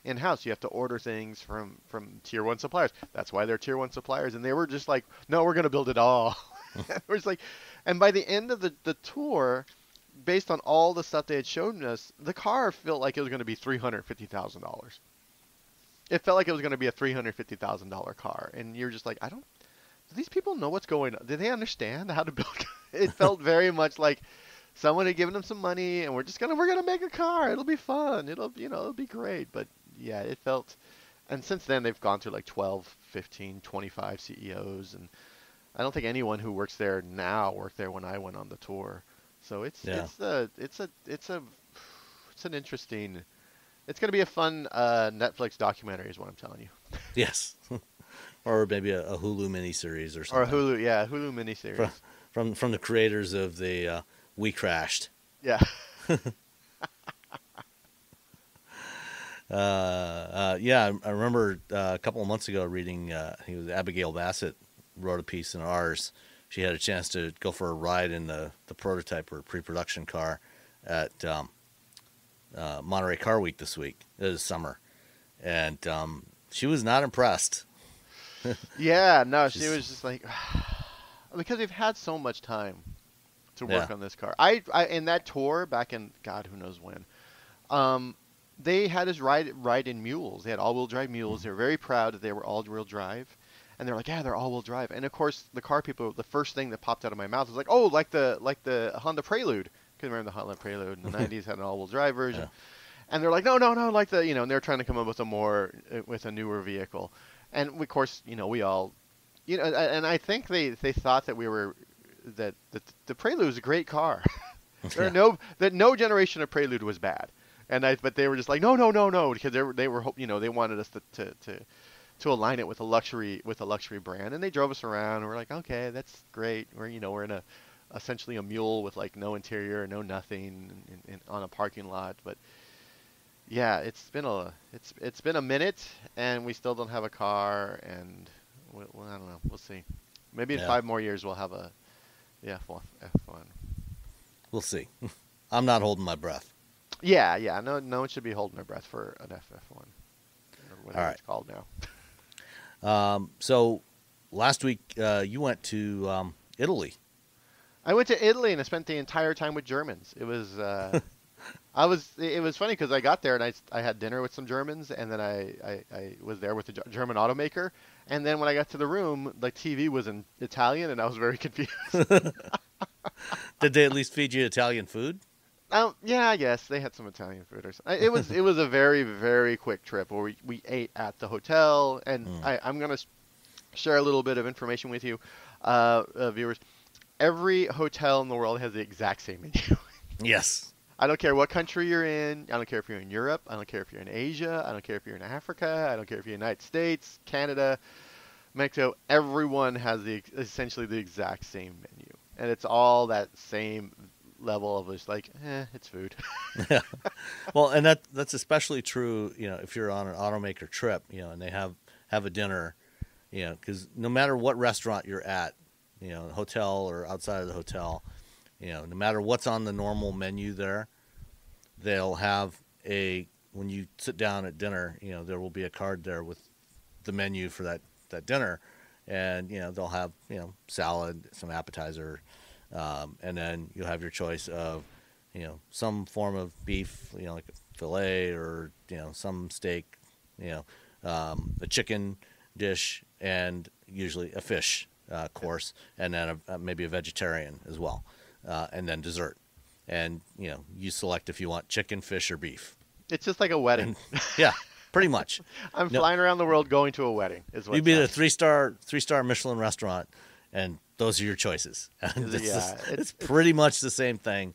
in-house. You have to order things from tier 1 suppliers. That's why they're tier 1 suppliers. And they were just like, no, we're going to build it all. It was like, and by the end of the tour, based on all the stuff they had shown us, the car felt like it was going to be $350,000. It felt like it was going to be a $350,000 car. And you're just like, do these people know what's going on? Do they understand how to build? It felt very much like someone had given them some money, and we're going to make a car. It'll be fun. It'll be great. But yeah, it felt, and since then they've gone through like 12, 15, 25 CEOs. And I don't think anyone who works there now worked there when I went on the tour. So it's an interesting, it's going to be a fun Netflix documentary is what I'm telling you. Yes. Or maybe a Hulu miniseries or something. Or a Hulu miniseries. From the creators of the We Crashed. Yeah. Yeah, I remember a couple of months ago reading, Abigail Bassett wrote a piece in ours. She had a chance to go for a ride in the prototype or pre-production car at Monterey Car Week this summer. And she was not impressed. Yeah, no, she was just like, because we've had so much time to work on this car. I in that tour back in, God, who knows when, they had us ride in mules. They had all-wheel drive mules. They were very proud that they were all-wheel drive. And they're like, yeah, they're all-wheel drive. And of course, the car people, the first thing that popped out of my mouth was like, oh, like the Honda Prelude. Because remember the Honda Prelude in the 90s had an all-wheel drive version. Yeah. And they're like, no, like the, and they're trying to come up with a newer vehicle. And of course, we all, and I think they thought that that the Prelude was a great car. That no generation of Prelude was bad. But they were just like, no, because they were they wanted us to align it with a luxury brand, and they drove us around, and we're like, okay, that's great. We're in essentially a mule with like no interior, no nothing, on a parking lot. But yeah, it's been a minute, and we still don't have a car, and I don't know. We'll see. Maybe in 5 more years we'll have the F1. We'll see. I'm not holding my breath. Yeah. No one should be holding their breath for an FF1. Or whatever it's called now. So last week you went to Italy. I went to Italy, and I spent the entire time with Germans. It was it was funny because I got there and I had dinner with some Germans, and then I was there with the German automaker, and then when I got to the room, the TV was in Italian, and I was very confused. Did they at least feed you Italian food? Yeah, I guess they had some Italian food or something. It was a very, very quick trip where we ate at the hotel, and I'm gonna share a little bit of information with you, viewers. Every hotel in the world has the exact same menu. Yes. I don't care what country you're in. I don't care if you're in Europe. I don't care if you're in Asia. I don't care if you're in Africa. I don't care if you're in the United States, Canada, Mexico. Everyone has essentially the exact same menu, and it's all that same level of just like, it's food. Yeah. Well, and that's especially true, if you're on an automaker trip, and they have a dinner, because no matter what restaurant you're at, hotel or outside of the hotel, no matter what's on the normal menu there, they'll have when you sit down at dinner, there will be a card there with the menu for that dinner, and they'll have salad, some appetizer, and then you'll have your choice of some form of beef, like a fillet, or some steak, a chicken dish, and usually a fish course, and then maybe a vegetarian as well, and then dessert. And you select if you want chicken, fish, or beef. It's just like a wedding. Yeah, pretty much. I'm flying around the world going to a wedding. Is what you'd be at a three-star Michelin restaurant, and those are your choices. And it's pretty much the same thing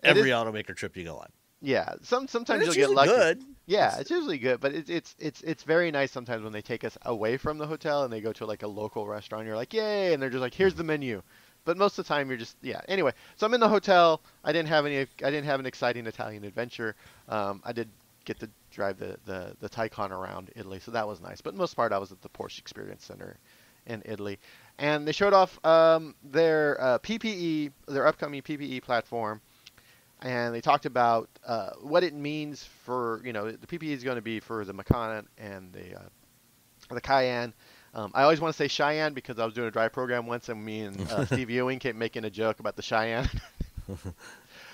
every automaker trip you go on. Yeah, sometimes you'll get lucky. Good. Yeah, it's usually good, but it's very nice sometimes when they take us away from the hotel and they go to like a local restaurant. You're like, yay, and they're just like, here's the menu. But most of the time you're just Anyway, so I'm in the hotel. I didn't have an exciting Italian adventure. I did get to drive the Taycan around Italy, so that was nice. But most part I was at the Porsche Experience Center in Italy, and they showed off their PPE, their upcoming PPE platform. And they talked about what it means for, the PPE is going to be for the Macan and the Cayenne. I always want to say Cheyenne because I was doing a drive program once, and me and Steve Ewing kept making a joke about the Cheyenne.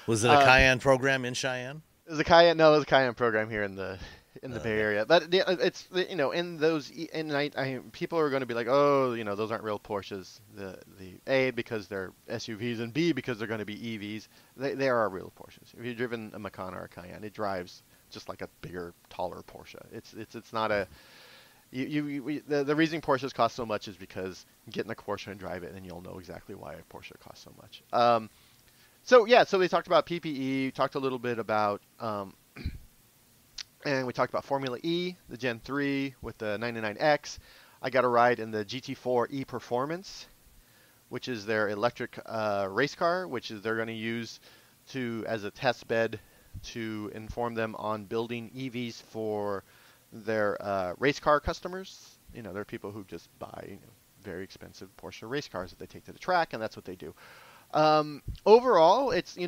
Was it a Cayenne program in Cheyenne? It was a Cayenne. No, it was a Cayenne program here in the Bay Area. But it's in those people are going to be like, oh, those aren't real Porsches. The A, because they're SUVs, and B, because they're going to be EVs. They are real Porsches. If you've driven a Macan or a Cayenne, it drives just like a bigger, taller Porsche. It's not a the reason Porsches cost so much is because you get in a Porsche and drive it, and you'll know exactly why a Porsche costs so much. So they talked about PPE, talked a little bit about, and we talked about Formula E, the Gen 3 with the 99X. I got a ride in the GT4 E Performance, which is their electric race car, which is they're going to use as a test bed to inform them on building EVs for their race car customers. There are people who just buy very expensive Porsche race cars that they take to the track, and that's what they do. Overall, it's a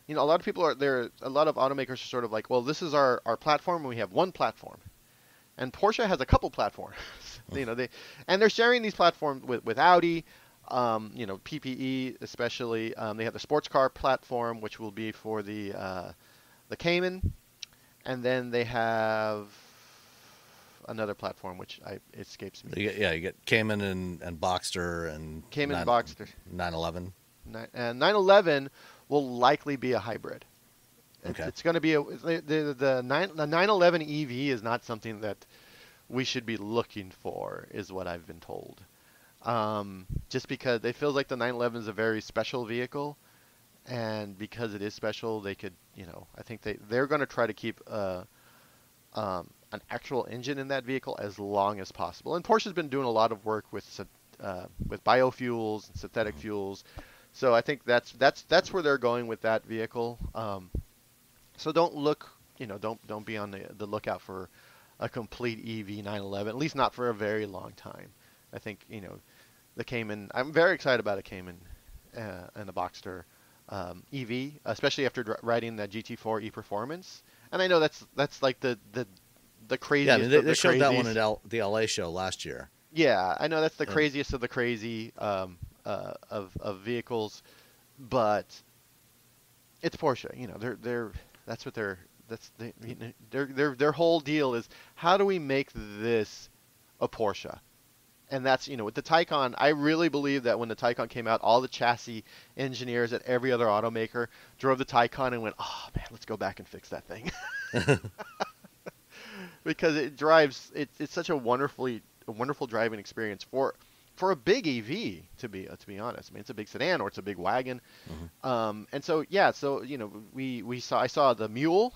lot of people are there. A lot of automakers are sort of like, well, this is our platform, and we have one platform, and Porsche has a couple platforms. They're sharing these platforms with Audi. PPE especially. They have the sports car platform, which will be for the Cayman. And then they have another platform, which escapes me. You get Cayman and Boxster and Cayman Boxster. 911. And 911 will likely be a hybrid. Okay. It's going to be the 911 EV is not something that we should be looking for, is what I've been told. Just because it feels like the 911 is a very special vehicle. And because it is special, they could, I think they're going to try to keep an actual engine in that vehicle as long as possible. And Porsche's been doing a lot of work with biofuels and synthetic fuels, so I think that's where they're going with that vehicle. So don't look, don't be on the lookout for a complete EV 911, at least not for a very long time. I think the Cayman. I'm very excited about a Cayman and a Boxster. EV, especially after riding the GT4 E Performance, and I know that's like the craziest. Yeah, they showed that one at the LA show last year. Yeah, I know that's the craziest of the crazy of vehicles, but it's Porsche. Their whole deal is, how do we make this a Porsche? And that's, with the Taycan, I really believe that when the Taycan came out, all the chassis engineers at every other automaker drove the Taycan and went, oh, man, let's go back and fix that thing. Because it drives, it's such a wonderful driving experience for a big EV, to be honest. I mean, it's a big sedan or it's a big wagon. Mm-hmm. And so, I saw the Mule,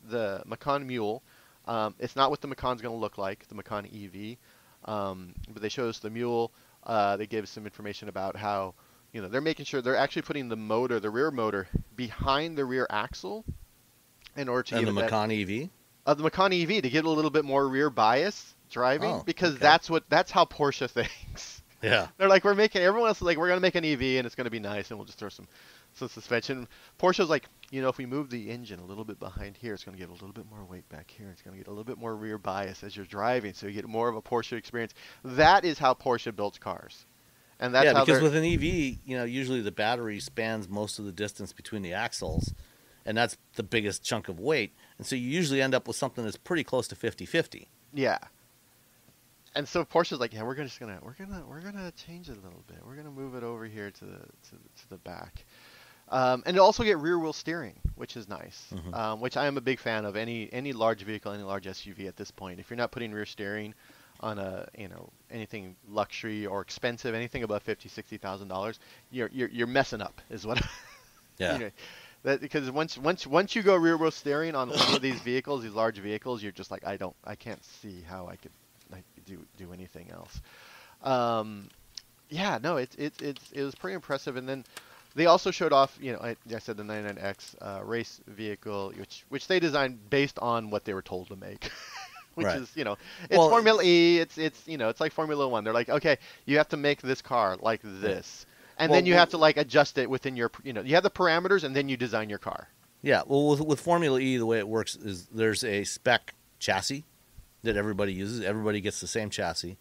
the Macan Mule. It's not what the Macan's going to look like, the Macan EV. But they showed us the Mule. They gave us some information about how, they're making sure they're actually putting the rear motor behind the rear axle in order to the Macan EV? The Macan EV, to get a little bit more rear bias driving, because that's how Porsche thinks. Yeah. They're like, everyone else is like, we're going to make an EV and it's going to be nice and we'll just throw some So suspension. Porsche's like, if we move the engine a little bit behind here, it's going to get a little bit more weight back here. It's going to get a little bit more rear bias as you're driving, so you get more of a Porsche experience. That is how Porsche builds cars. And that's how because with an EV, usually the battery spans most of the distance between the axles, and that's the biggest chunk of weight. And so you usually end up with something that's pretty close to 50-50. Yeah. And so Porsche's like, yeah, we're gonna change it a little bit. We're gonna move it over here to the back, and also get rear wheel steering, which is nice. Which I am a big fan of. Any large vehicle, any large SUV at this point, if you're not putting rear steering on a anything luxury or expensive, anything above $50,000-$60,000, you're messing up, is what. Yeah. Because once you go rear wheel steering on some of these vehicles, these large vehicles, you're just like, I can't see how I could do anything else. It was pretty impressive. And then they also showed off, I said the 99X race vehicle, which they designed based on what they were told to make. Which right. is, it's Formula E, it's like Formula One. They're like, okay, you have to make this car like this. And then you have to adjust it within your, you have the parameters, and then you design your car. Yeah, well, with Formula E, the way it works is there's a spec chassis that everybody uses. Everybody gets the same chassis,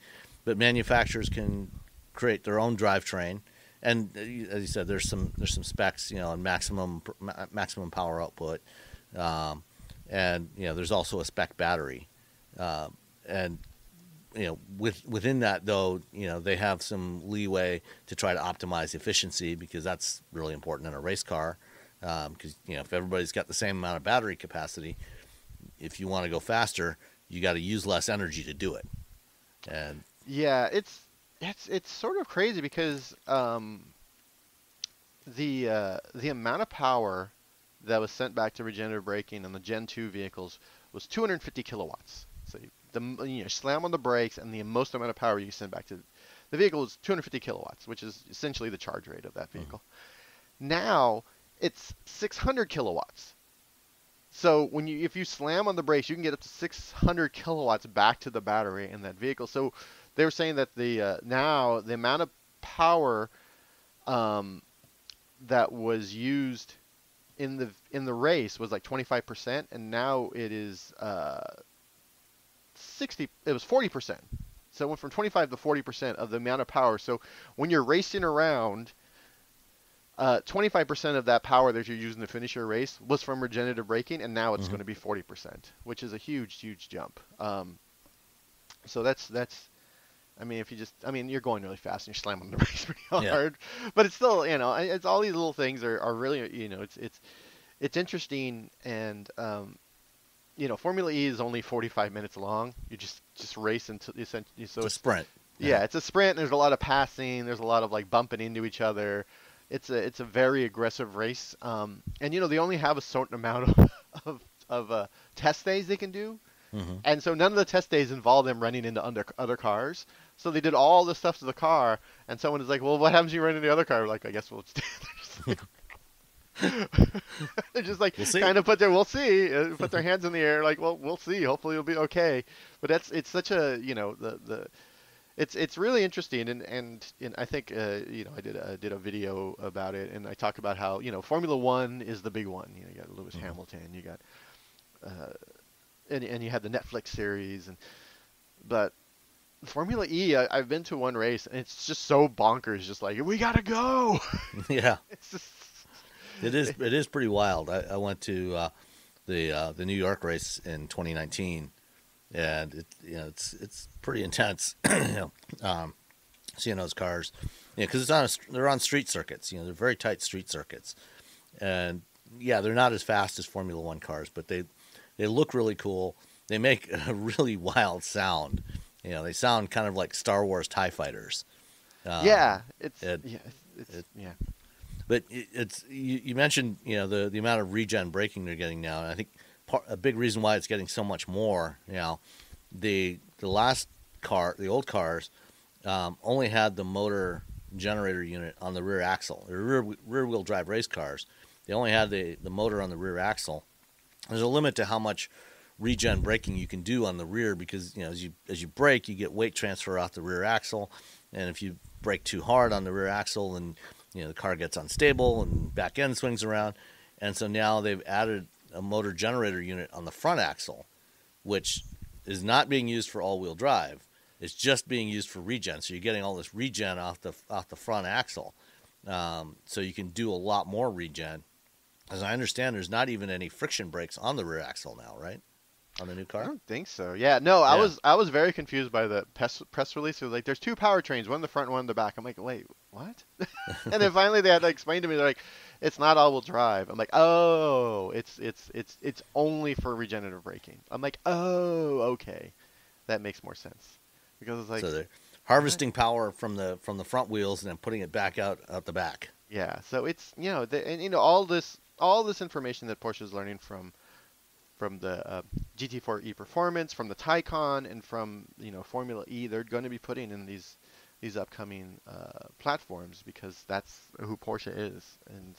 but manufacturers can create their own drivetrain. And as you said, there's some specs, on maximum power output, and there's also a spec battery, and within that though, they have some leeway to try to optimize efficiency, because that's really important in a race car. Because if everybody's got the same amount of battery capacity, if you want to go faster, you got to use less energy to do it. And yeah, it's sort of crazy because the amount of power that was sent back to regenerative braking on the Gen 2 vehicles was 250 kilowatts. So you slam on the brakes, and the most amount of power you send back to the vehicle is 250 kilowatts, which is essentially the charge rate of that vehicle. Now it's 600 kilowatts. So if you slam on the brakes, you can get up to 600 kilowatts back to the battery in that vehicle. So they were saying that now the amount of power that was used in the race was like 25%, and now it is 60. It was 40%. So it went from 25 to 40% of the amount of power. So when you're racing around, 25% of that power that you're using to finish your race was from regenerative braking, and now it's going to be 40%, which is a huge jump. So that's. I mean, you're going really fast and you're slamming the brakes pretty hard, but it's still, it's all these little things are really, it's interesting. And Formula E is only 45 minutes long. You just race until you. So it's a sprint. Yeah, it's a sprint. And there's a lot of passing. There's a lot of bumping into each other. It's a very aggressive race. And they only have a certain amount of test days they can do. And so none of the test days involve them running into other cars. So they did all this stuff to the car, and someone is like, well, what happens if you run into the other car? We're like, I guess we'll stand there. They're just like, kind of put their hands in the air, like, well, we'll see. Hopefully it'll be okay. But it's such a, it's really interesting. And I think, I did a video about it, and I talk about how, Formula One is the big one. You got Lewis Hamilton, you got, and you had the Netflix series, but Formula E, I've been to one race, and it's just so bonkers. Just like, we gotta go. Yeah, it's just... it is pretty wild. I went to the New York race in 2019, and it's pretty intense. Seeing those cars, because they're on street circuits. They're very tight street circuits, and they're not as fast as Formula One cars, but they look really cool. They make a really wild sound. They sound kind of like Star Wars TIE fighters. But you mentioned the amount of regen braking they're getting now, and I think a big reason why it's getting so much more. The last car, the old cars, only had the motor generator unit on the rear axle. The rear wheel drive race cars, they only had the motor on the rear axle. There's a limit to how much regen braking you can do on the rear, because as you brake, you get weight transfer off the rear axle, and if you brake too hard on the rear axle, then the car gets unstable and back end swings around. And so now they've added a motor generator unit on the front axle, which is not being used for all-wheel drive. It's just being used for regen. So you're getting all this regen off the front axle. So you can do a lot more regen. As I understand, there's not even any friction brakes on the rear axle now, right? On the new car? I don't think so. Yeah, no, yeah. I was very confused by the press release. It was like, there's two powertrains, one in the front and one in the back. I'm like, wait, what? And then finally they had to explain to me, they're like, it's not all-wheel drive. I'm like, oh, it's only for regenerative braking. I'm like, oh, okay, that makes more sense, because it's like, so they're harvesting power from the front wheels and then putting it back out the back. Yeah, so it's all this information that Porsche is learning from the GT4 E Performance, from the Taycan, and from Formula E, they're going to be putting in these upcoming platforms, because that's who Porsche is. And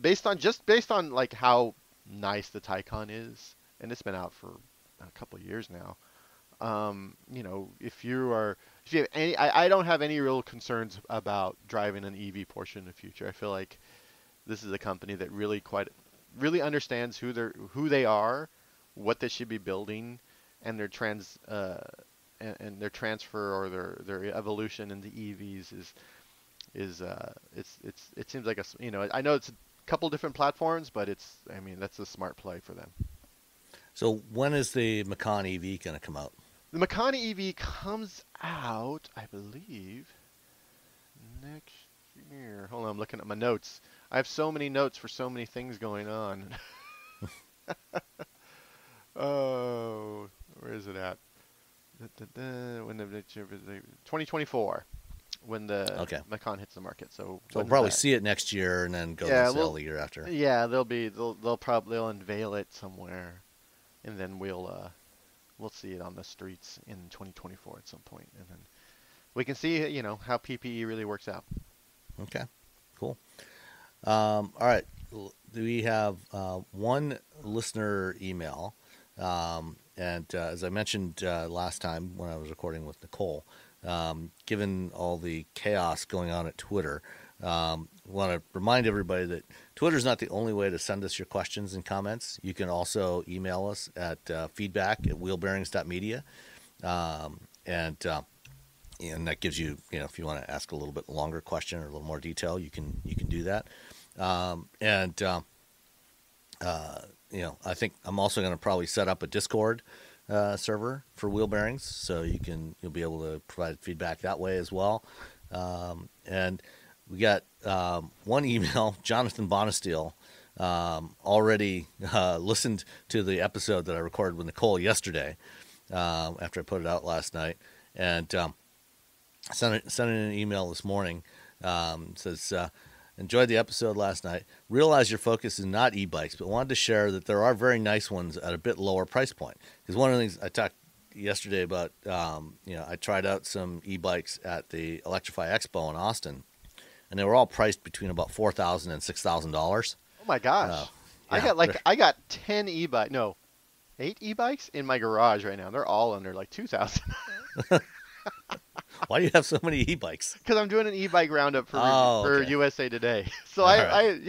based on like how nice the Taycan is, and it's been out for a couple of years now. If you have any, I don't have any real concerns about driving an EV Porsche in the future. I feel like this is a company that really understands who they are, what they should be building, and their their transfer or their evolution into EVs it seems like I know it's a couple different platforms, but that's a smart play for them. So when is the Macan EV going to come out? The Macan EV comes out, I believe, next year. Hold on, I'm looking at my notes. I have so many notes for so many things going on. Oh, where is it at? When the 2024 when the Macan hits the market. So we'll probably see it next year and then go to sale the year after. Yeah, they'll unveil it somewhere, and then we'll see it on the streets in 2024 at some point, and then we can see how PPE really works out. Okay, cool. All right, we have one listener email, and as I mentioned last time when I was recording with Nicole, given all the chaos going on at Twitter, I want to remind everybody that Twitter is not the only way to send us your questions and comments. You can also email us at feedback@wheelbearings.media, and that gives you, if you want to ask a little bit longer question or a little more detail, you can do that. I think I'm also going to probably set up a Discord server for Wheel Bearings, so you'll be able to provide feedback that way as well. And we got one email, Jonathan Bonesteel, already listened to the episode that I recorded with Nicole yesterday, after I put it out last night, and sent in an email this morning. Says, enjoyed the episode last night. Realize your focus is not e-bikes, but wanted to share that there are very nice ones at a bit lower price point. Because one of the things I talked yesterday about, I tried out some e-bikes at the Electrify Expo in Austin, and they were all priced between about $4,000 and $6,000. Oh my gosh! Yeah, I got 10 e-bikes, no, 8 e-bikes in my garage right now. They're all under like $2,000. Why do you have so many e-bikes? Because I'm doing an e-bike roundup for okay. USA Today. So right.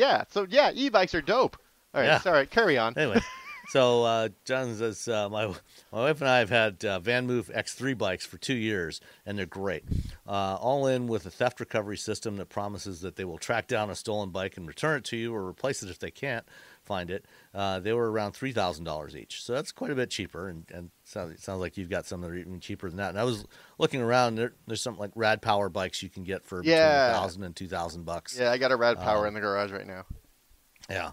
E-bikes are dope. All right, sorry, carry on. Anyway, so John says, my wife and I have had VanMoof X3 bikes for 2 years, and they're great. All in with a theft recovery system that promises that they will track down a stolen bike and return it to you or replace it if they can't find it. They were around $3,000 each, so that's quite a bit cheaper, and it sounds like you've got some that are even cheaper than that. And I was looking around, there's something like Rad Power bikes you can get for between $1,000 and $2,000. Yeah, I got a Rad Power in the garage right now. Yeah.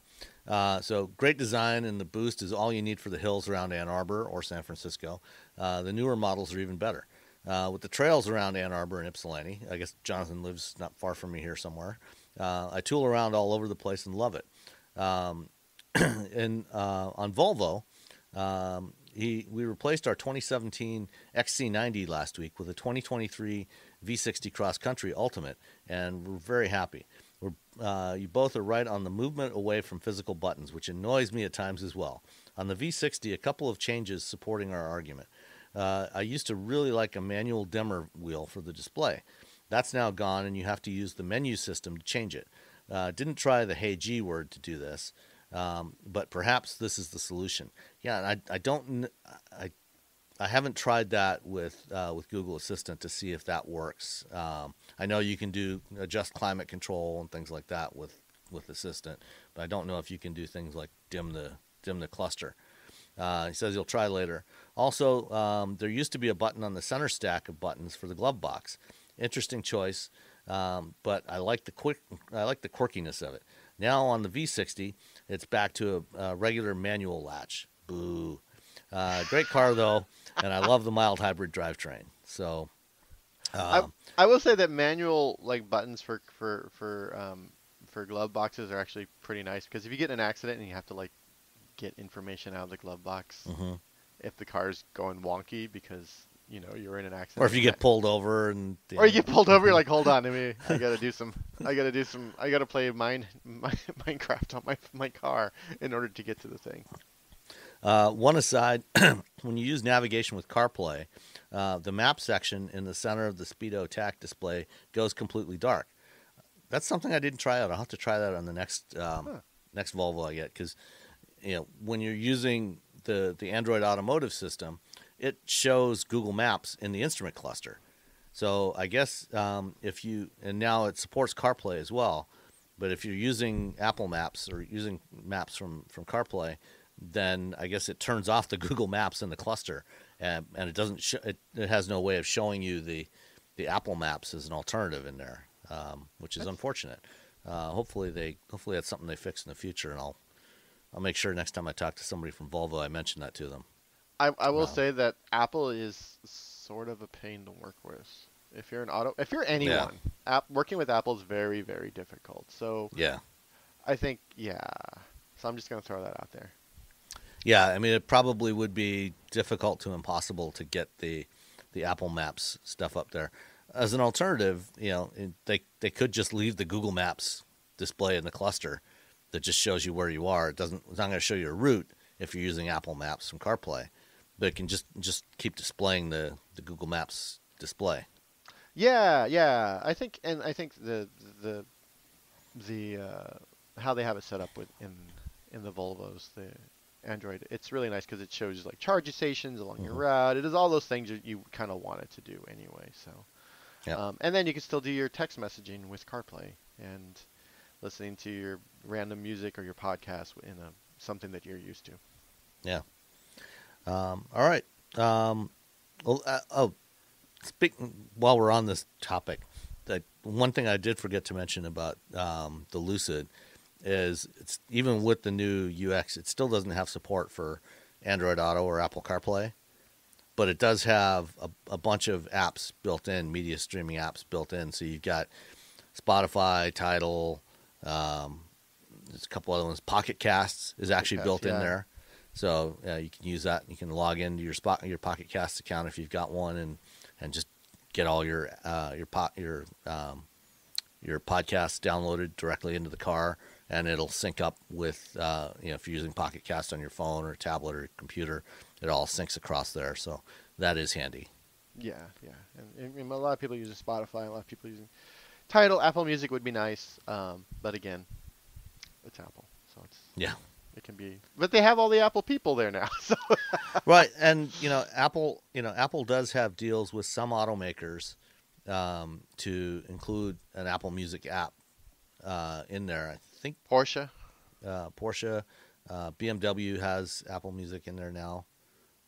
So great design, and the boost is all you need for the hills around Ann Arbor or San Francisco. The newer models are even better. With the trails around Ann Arbor and Ypsilanti, I guess Jonathan lives not far from me here somewhere. I tool around all over the place and love it. And on Volvo, we replaced our 2017 XC90 last week with a 2023 V60 Cross Country Ultimate, and we're very happy. You both are right on the movement away from physical buttons, which annoys me at times as well. On the V60, a couple of changes supporting our argument. I used to really like a manual dimmer wheel for the display. That's now gone, and you have to use the menu system to change it. Didn't try the Hey G word to do this, but perhaps this is the solution. Yeah, and I haven't tried that with Google Assistant to see if that works. I know you can adjust climate control and things like that with Assistant, but I don't know if you can do things like dim the cluster. He says he'll try later. Also, there used to be a button on the center stack of buttons for the glove box. Interesting choice, but I like the quirkiness of it. Now on the V60, it's back to a regular manual latch. Boo. Great car though, and I love the mild hybrid drivetrain. So, I will say that manual buttons for glove boxes are actually pretty nice, because if you get in an accident and you have to get information out of the glove box, if the car's going wonky because you're in an accident, or if you get pulled over or you get pulled over, you're like, hold on, I gotta play Minecraft on my car in order to get to the thing. One aside, when you use navigation with CarPlay, the map section in the center of the Speedo TAC display goes completely dark. That's something I didn't try out. I'll have to try that on the next Volvo I get, because when you're using the Android Automotive system, it shows Google Maps in the instrument cluster. So I guess and now it supports CarPlay as well, but if you're using Apple Maps or using maps from CarPlay, then I guess it turns off the Google Maps in the cluster, and it doesn't. It has no way of showing you the Apple Maps as an alternative in there, which is unfortunate. Hopefully that's something they fix in the future, and I'll make sure next time I talk to somebody from Volvo I mention that to them. I will say that Apple is sort of a pain to work with. If you're anyone, working with Apple is very, very difficult. So yeah, I think So I'm just gonna throw that out there. Yeah, I mean, it probably would be difficult to impossible to get the Apple Maps stuff up there. As an alternative, they could just leave the Google Maps display in the cluster that just shows you where you are. It's not going to show you a route if you're using Apple Maps from CarPlay, but it can just keep displaying the Google Maps display. Yeah. I think the how they have it set up in the Volvos, the Android, it's really nice because it shows you charging stations along your route. It does all those things you kind of want it to do anyway. So, and then you can still do your text messaging with CarPlay and listening to your random music or your podcast in something that you're used to. Yeah. All right. While we're on this topic, one thing I did forget to mention about the Lucid is it's even with the new UX, it still doesn't have support for Android Auto or Apple CarPlay, but it does have a bunch of apps built in, media streaming apps built in. So you've got Spotify, Tidal, there's a couple other ones. Pocket Casts is actually built in there. So you can use that. You can log into your Pocket Casts account if you've got one, and just get all your podcasts downloaded directly into the car, and it'll sync up with if you're using Pocket Cast on your phone or tablet or computer, it all syncs across there. So that is handy. Yeah, and a lot of people using Spotify, a lot of people using Tidal. Apple Music would be nice, but again, it's Apple, so it can be. But they have all the Apple people there now. So. Right, and Apple does have deals with some automakers to include an Apple Music app in there. I think Porsche, BMW has Apple Music in there now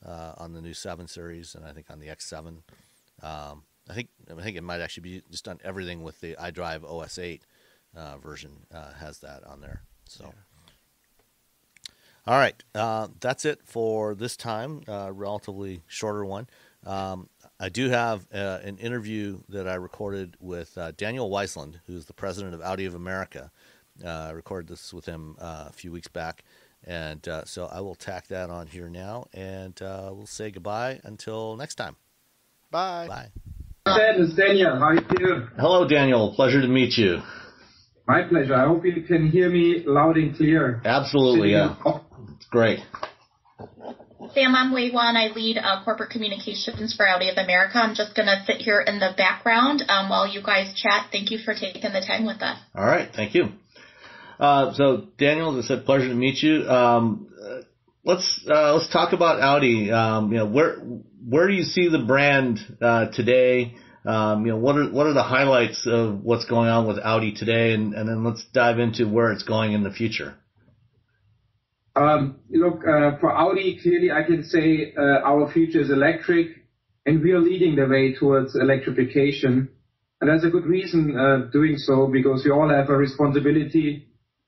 on the new 7 Series, and I think on the X7. I think it might actually be just on everything with the iDrive OS 8 version has that on there. So. Yeah. All right, that's it for this time, relatively shorter one. I do have an interview that I recorded with Daniel Weisland, who's the president of Audi of America. I recorded this with him a few weeks back, and so I will tack that on here now, and we'll say goodbye until next time. Bye. Bye. It's Daniel. How are you? Hello, Daniel. Pleasure to meet you. My pleasure. I hope you can hear me loud and clear. Absolutely, yeah. It's great. Sam, I'm Wei Wan. I lead corporate communications for Audi of America. I'm just going to sit here in the background while you guys chat. Thank you for taking the time with us. All right, thank you. So, Daniel, as I said, pleasure to meet you. Let's talk about Audi. Where do you see the brand today? What are the highlights of what's going on with Audi today, and then let's dive into where it's going in the future. For Audi, clearly I can say our future is electric, and we are leading the way towards electrification. And there's a good reason doing so, because we all have a responsibility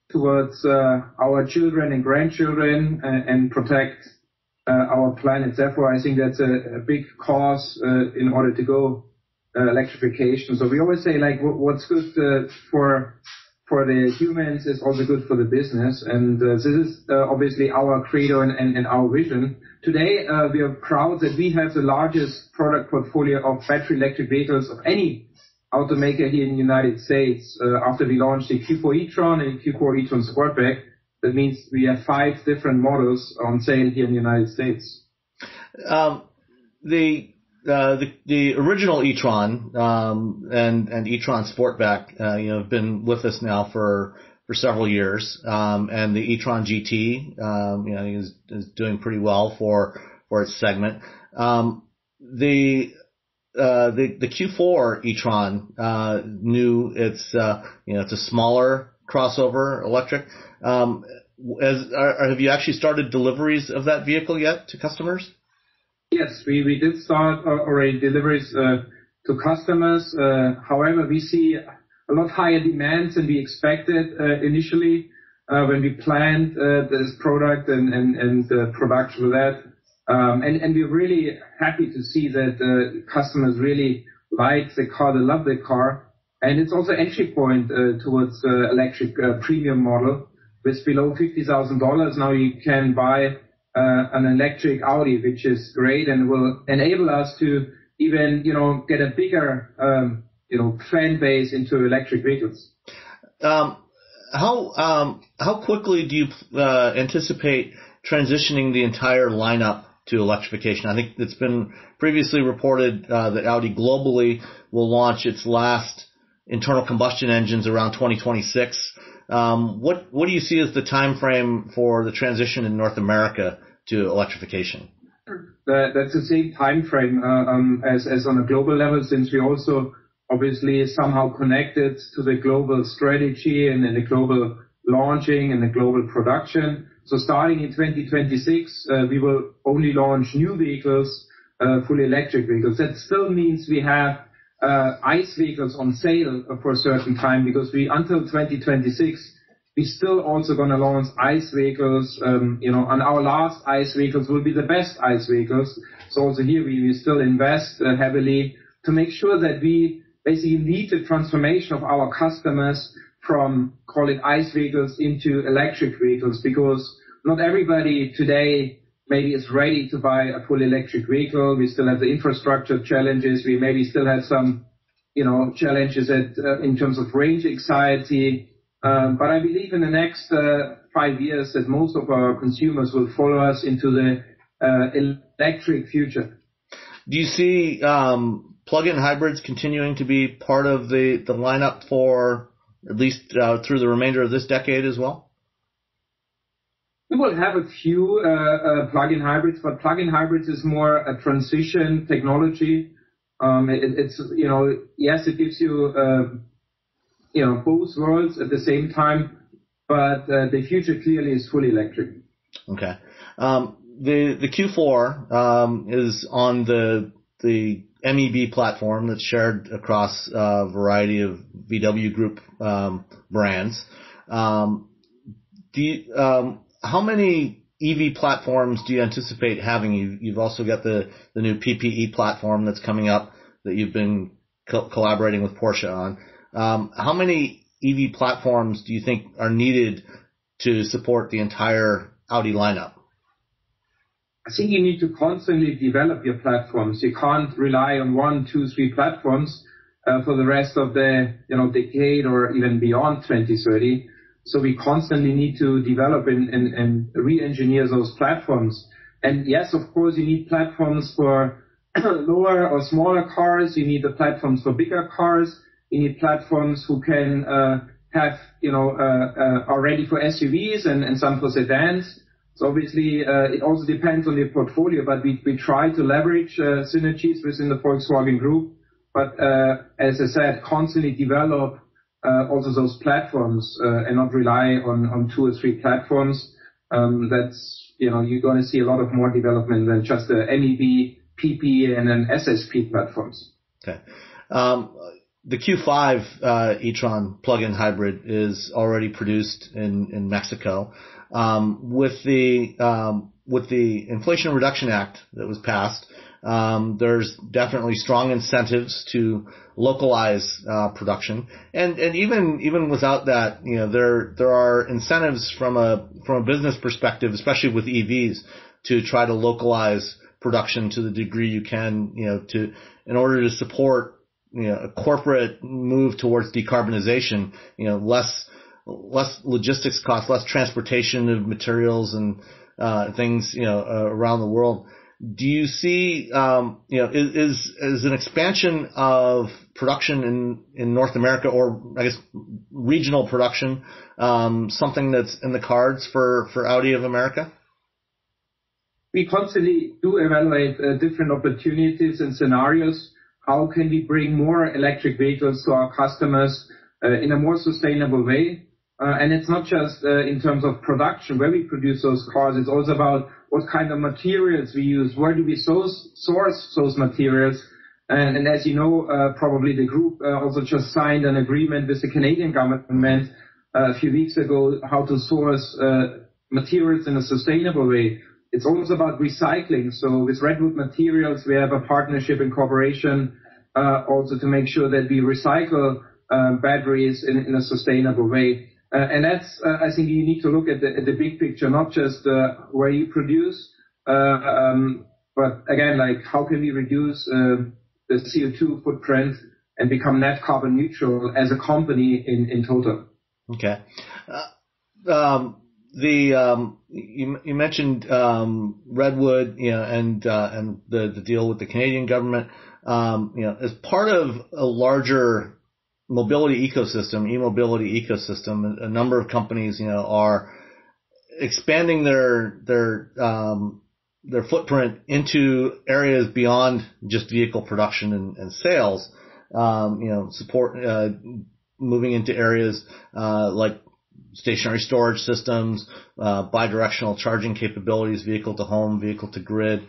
towards our children and grandchildren and protect our planet. Therefore, I think that's a big cause in order to go electrification. So we always say, like, what's good for the humans is also good for the business. And this is obviously our credo and our vision. Today, we are proud that we have the largest product portfolio of battery electric vehicles of any automaker here in the United States. After we launched the Q4 e-tron and Q4 e-tron Sportback, that means we have 5 different models on sale here in the United States. The original e-tron and e-tron Sportback, have been with us now for several years, and the e-tron GT, is doing pretty well for its segment. The Q4 e-tron, it's a smaller crossover electric. Have you actually started deliveries of that vehicle yet to customers? Yes, we did start already deliveries to customers. However, we see a lot higher demands than we expected initially when we planned this product and production of that. And we're really happy to see that customers really like the car, they love the car. And it's also entry point towards electric premium model. With below $50,000 now you can buy an electric Audi, which is great and will enable us to even, get a bigger, fan base into electric vehicles. How quickly do you anticipate transitioning the entire lineup to electrification? I think it's been previously reported that Audi globally will launch its last internal combustion engines around 2026. What do you see as the time frame for the transition in North America to electrification? That's the same time frame as on a global level, since we also obviously somehow connected to the global strategy and the global launching and the global production. So starting in 2026, we will only launch new vehicles, fully electric vehicles. That still means we have ICE vehicles on sale for a certain time, because until 2026, we still also going to launch ICE vehicles, and our last ICE vehicles will be the best ICE vehicles. So also here we still invest heavily to make sure that we basically lead the transformation of our customers from, call it, ICE vehicles into electric vehicles, because not everybody today maybe is ready to buy a fully electric vehicle. We still have the infrastructure challenges. We maybe still have some, challenges in terms of range anxiety. But I believe in the next 5 years that most of our consumers will follow us into the electric future. Do you see plug-in hybrids continuing to be part of the lineup for at least through the remainder of this decade as well? We will have a few plug-in hybrids, but plug-in hybrids is more a transition technology. It's yes, it gives you both worlds at the same time, but the future clearly is fully electric. Okay. The Q4 is on the MEB platform that's shared across a variety of VW Group brands. How many EV platforms do you anticipate having? You've also got the new PPE platform that's coming up that you've been collaborating with Porsche on. How many EV platforms do you think are needed to support the entire Audi lineup? I think you need to constantly develop your platforms. You can't rely on 1, 2, 3 platforms for the rest of the decade or even beyond 2030. So we constantly need to develop and re-engineer those platforms. And yes, of course, you need platforms for lower or smaller cars. You need the platforms for bigger cars. You need platforms who can have, are ready for SUVs and some for sedans. So obviously, it also depends on the portfolio, but we try to leverage synergies within the Volkswagen Group. But as I said, constantly develop also those platforms and not rely on 2 or 3 platforms. That's, you're going to see a lot of more development than just the MEB, PP, and then SSP platforms. Okay. The Q5 e-tron plug-in hybrid is already produced in Mexico. With the Inflation Reduction Act that was passed, there's definitely strong incentives to localize production, and even without that, there are incentives from a business perspective, especially with EVs, to try to localize production to the degree you can, in order to support a corporate move towards decarbonization, less logistics costs, less transportation of materials and things, around the world. Do you see, is an expansion of production in North America, or I guess regional production, something that's in the cards for Audi of America? We constantly do evaluate different opportunities and scenarios. How can we bring more electric vehicles to our customers in a more sustainable way? And it's not just in terms of production, where we produce those cars. It's also about what kind of materials we use. Where do we source those materials? And as you know, probably the group also just signed an agreement with the Canadian government a few weeks ago how to source materials in a sustainable way. It's also about recycling. So with Redwood Materials, we have a partnership and cooperation also to make sure that we recycle batteries in a sustainable way. And that's, I think you need to look at the big picture, not just where you produce, but again, like how can we reduce the CO2 footprint and become net carbon neutral as a company in total. Okay. You mentioned Redwood, and the deal with the Canadian government, as part of a larger mobility ecosystem, e-mobility ecosystem. A number of companies, are expanding their footprint into areas beyond just vehicle production and sales. Support moving into areas like stationary storage systems, bidirectional charging capabilities, vehicle to home, vehicle to grid.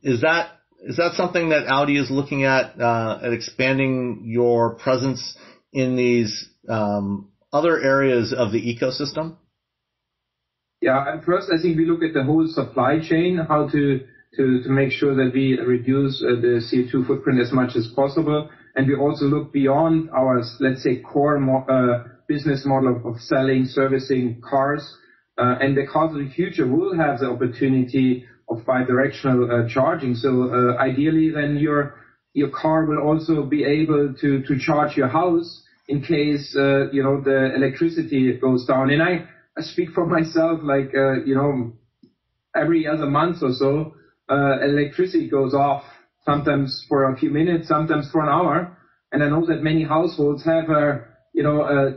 Is that something that Audi is looking at expanding your presence in these other areas of the ecosystem? Yeah, at first I think we look at the whole supply chain, how to make sure that we reduce the CO2 footprint as much as possible. And we also look beyond our, let's say, core business model of selling, servicing cars. And the cars of the future will have the opportunity of bidirectional charging. So ideally, then your car will also be able to charge your house in case the electricity goes down. And I speak for myself, like every other month or so, electricity goes off. Sometimes for a few minutes, sometimes for an hour. And I know that many households have a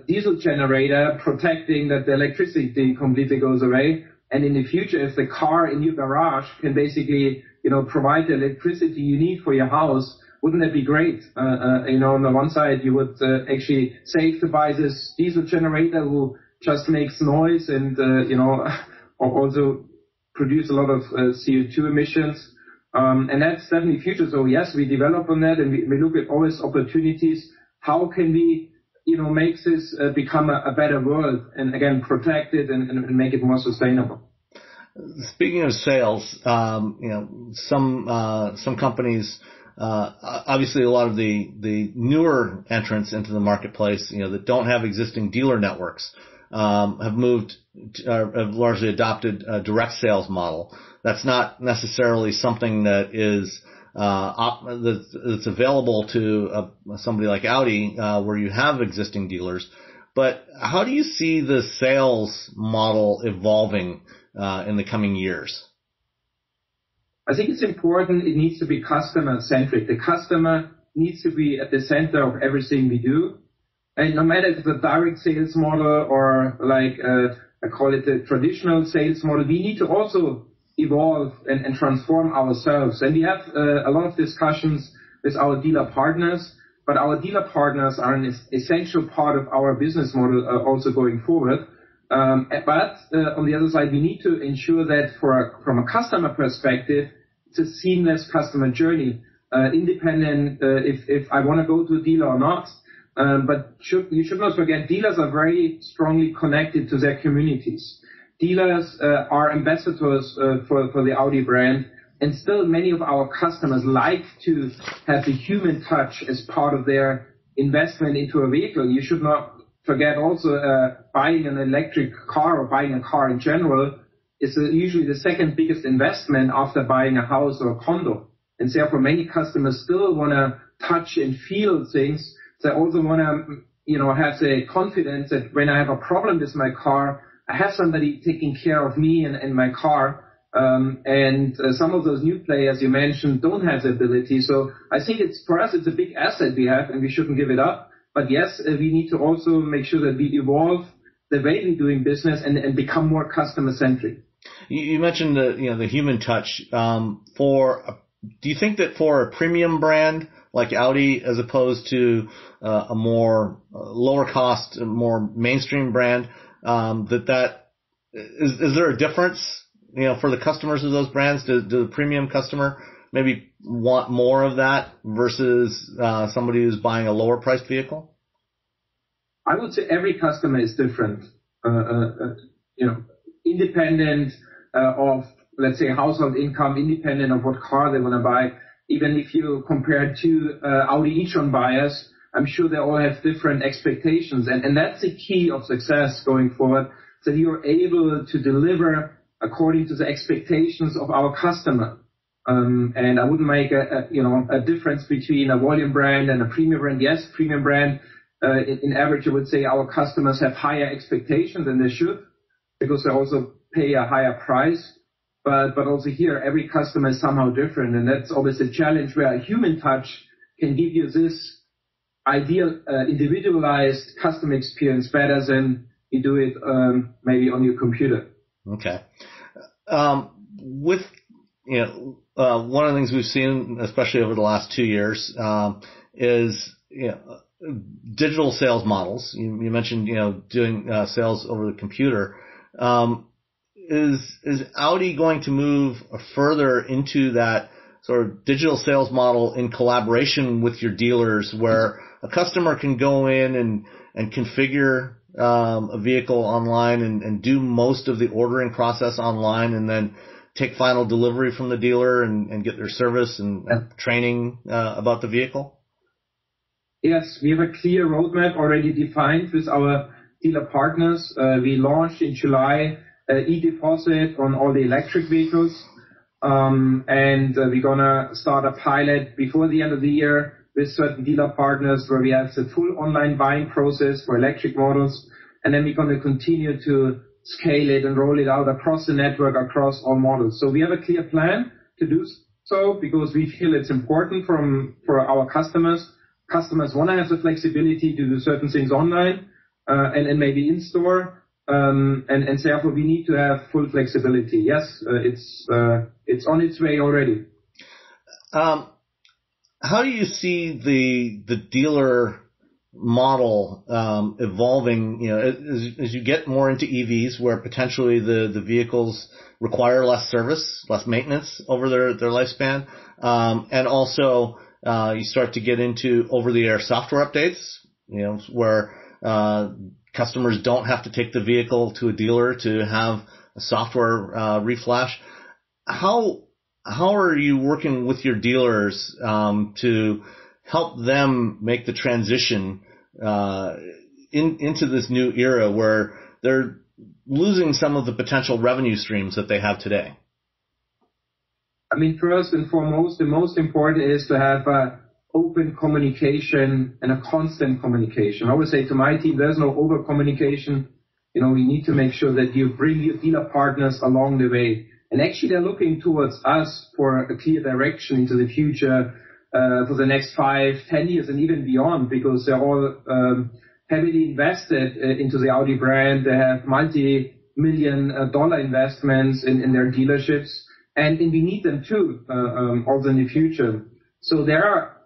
diesel generator protecting that the electricity completely goes away. And in the future, if the car in your garage can basically, provide the electricity you need for your house, wouldn't that be great? On the one side, you would actually save to buy this diesel generator who just makes noise and, also produce a lot of CO2 emissions. And that's definitely future. So yes, we develop on that and we look at always opportunities. How can we, make this become a better world and again, protect it and make it more sustainable? Speaking of sales, some companies, obviously a lot of the newer entrants into the marketplace, that don't have existing dealer networks, have largely adopted a direct sales model. That's not necessarily something that is that's available to somebody like Audi, where you have existing dealers. But how do you see the sales model evolving in the coming years? I think it's important. It needs to be customer-centric. The customer needs to be at the center of everything we do. And no matter if it's a direct sales model or like I call it the traditional sales model, we need to also evolve and transform ourselves. And we have a lot of discussions with our dealer partners, but our dealer partners are an essential part of our business model also going forward. But on the other side, we need to ensure that from a customer perspective, it's a seamless customer journey, independent if I want to go to a dealer or not. But you should not forget, dealers are very strongly connected to their communities. Dealers are ambassadors for the Audi brand, and still many of our customers like to have the human touch as part of their investment into a vehicle. You should not forget also buying an electric car or buying a car in general is usually the second biggest investment after buying a house or a condo. And therefore many customers still want to touch and feel things. They also want to, have the confidence that when I have a problem with my car, I have somebody taking care of me and my car. And some of those new players you mentioned don't have the ability. So I think for us, it's a big asset we have and we shouldn't give it up. But yes, we need to also make sure that we evolve the way we're doing business and become more customer centric. You mentioned the human touch. Do you think that for a premium brand like Audi, as opposed to a more lower cost, more mainstream brand, that is there a difference, for the customers of those brands? Do the premium customer maybe want more of that versus somebody who's buying a lower priced vehicle? I would say every customer is different, independent of, let's say, household income, independent of what car they want to buy. Even if you compare two Audi e-tron buyers, I'm sure they all have different expectations. And that's the key of success going forward, that you're able to deliver according to the expectations of our customer. And I wouldn't make a difference between a volume brand and a premium brand. Yes, premium brand, in average, I would say our customers have higher expectations than they should, because they also pay a higher price. But also here, every customer is somehow different, and that's always a challenge where a human touch can give you this ideal, individualized customer experience better than you do it maybe on your computer. Okay. One of the things we've seen, especially over the last 2 years, is digital sales models. You mentioned doing sales over the computer. Is Audi going to move further into that sort of digital sales model in collaboration with your dealers, where a customer can go in and configure a vehicle online and do most of the ordering process online, and then take final delivery from the dealer and get their service and training about the vehicle? Yes, we have a clear roadmap already defined with our dealer partners. We launched in July e-deposit on all the electric vehicles. And we're going to start a pilot before the end of the year with certain dealer partners where we have the full online buying process for electric models. And then we're going to continue to scale it and roll it out across the network, across all models. So we have a clear plan to do so because we feel it's important for our customers. Customers want to have the flexibility to do certain things online and maybe in store. And therefore we need to have full flexibility. Yes, it's on its way already. How do you see the dealer model evolving? As you get more into EVs, where potentially the vehicles require less service, less maintenance over their lifespan, and also you start to get into over-the-air software updates, where customers don't have to take the vehicle to a dealer to have a software reflash. How are you working with your dealers to help them make the transition into this new era where they're losing some of the potential revenue streams that they have today? I mean, first and foremost, the most important is to have open communication and a constant communication. I always say to my team, there's no over communication. We need to make sure that you bring your dealer partners along the way. And actually, they're looking towards us for a clear direction into the future for the next 5-10 years and even beyond, because they're all heavily invested into the Audi brand. They have multi-million dollar investments in their dealerships, and we need them too, also in the future. So there are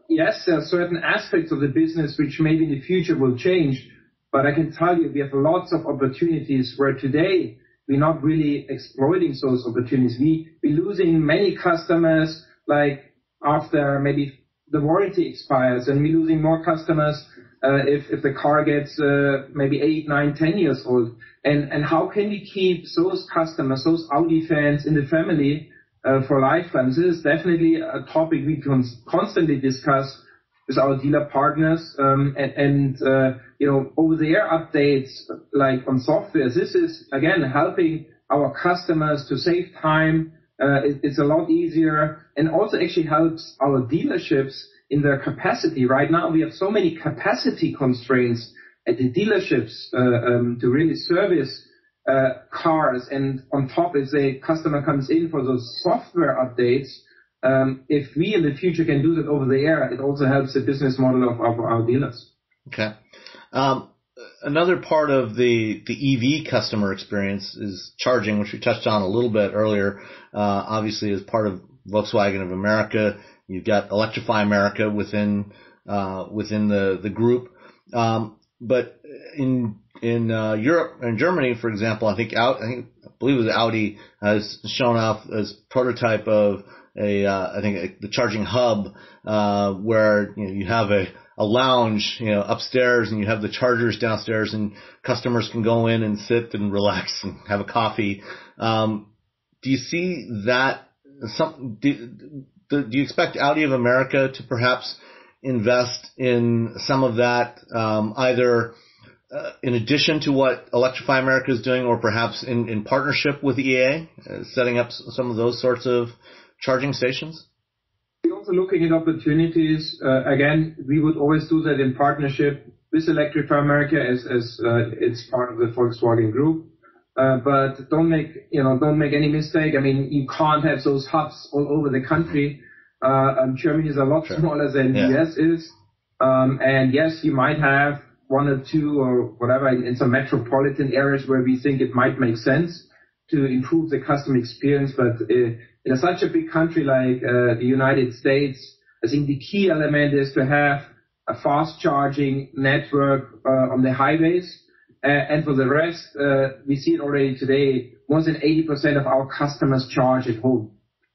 certain aspects of the business which maybe in the future will change, but I can tell you we have lots of opportunities where today we're not really exploiting those opportunities. We're losing many customers, like after maybe the warranty expires, and we're losing more customers if the car gets maybe 8, 9, 10 years old. And how can we keep those customers, those Audi fans in the family for lifetime? This is definitely a topic we can constantly discuss with our dealer partners, and over-the-air updates like on software. This is again helping our customers to save time. It's a lot easier, and also actually helps our dealerships in their capacity. Right now we have so many capacity constraints at the dealerships to really service cars, and on top, if the customer comes in for those software updates, if we in the future can do that over the air, it also helps the business model of our dealers. Okay. Another part of the EV customer experience is charging, which we touched on a little bit earlier. Obviously, as part of Volkswagen of America, you've got Electrify America within the group. But in Europe and Germany, for example, I believe it was Audi has shown off as prototype of the charging hub, where you have a lounge, upstairs, and you have the chargers downstairs, and customers can go in and sit and relax and have a coffee. Do you see that? Do you expect Audi of America to perhaps invest in some of that, either in addition to what Electrify America is doing, or perhaps in partnership with EA, setting up some of those sorts of charging stations? We're also looking at opportunities. Again, we would always do that in partnership with Electrify America as it's part of the Volkswagen Group. But don't make any mistake. I mean, you can't have those hubs all over the country. Germany is a lot smaller than the US is. And yes, you might have 1 or 2 or whatever in some metropolitan areas where we think it might make sense to improve the customer experience. But in such a big country like the United States, I think the key element is to have a fast charging network on the highways. And for the rest, we see it already today, more than 80% of our customers charge at home.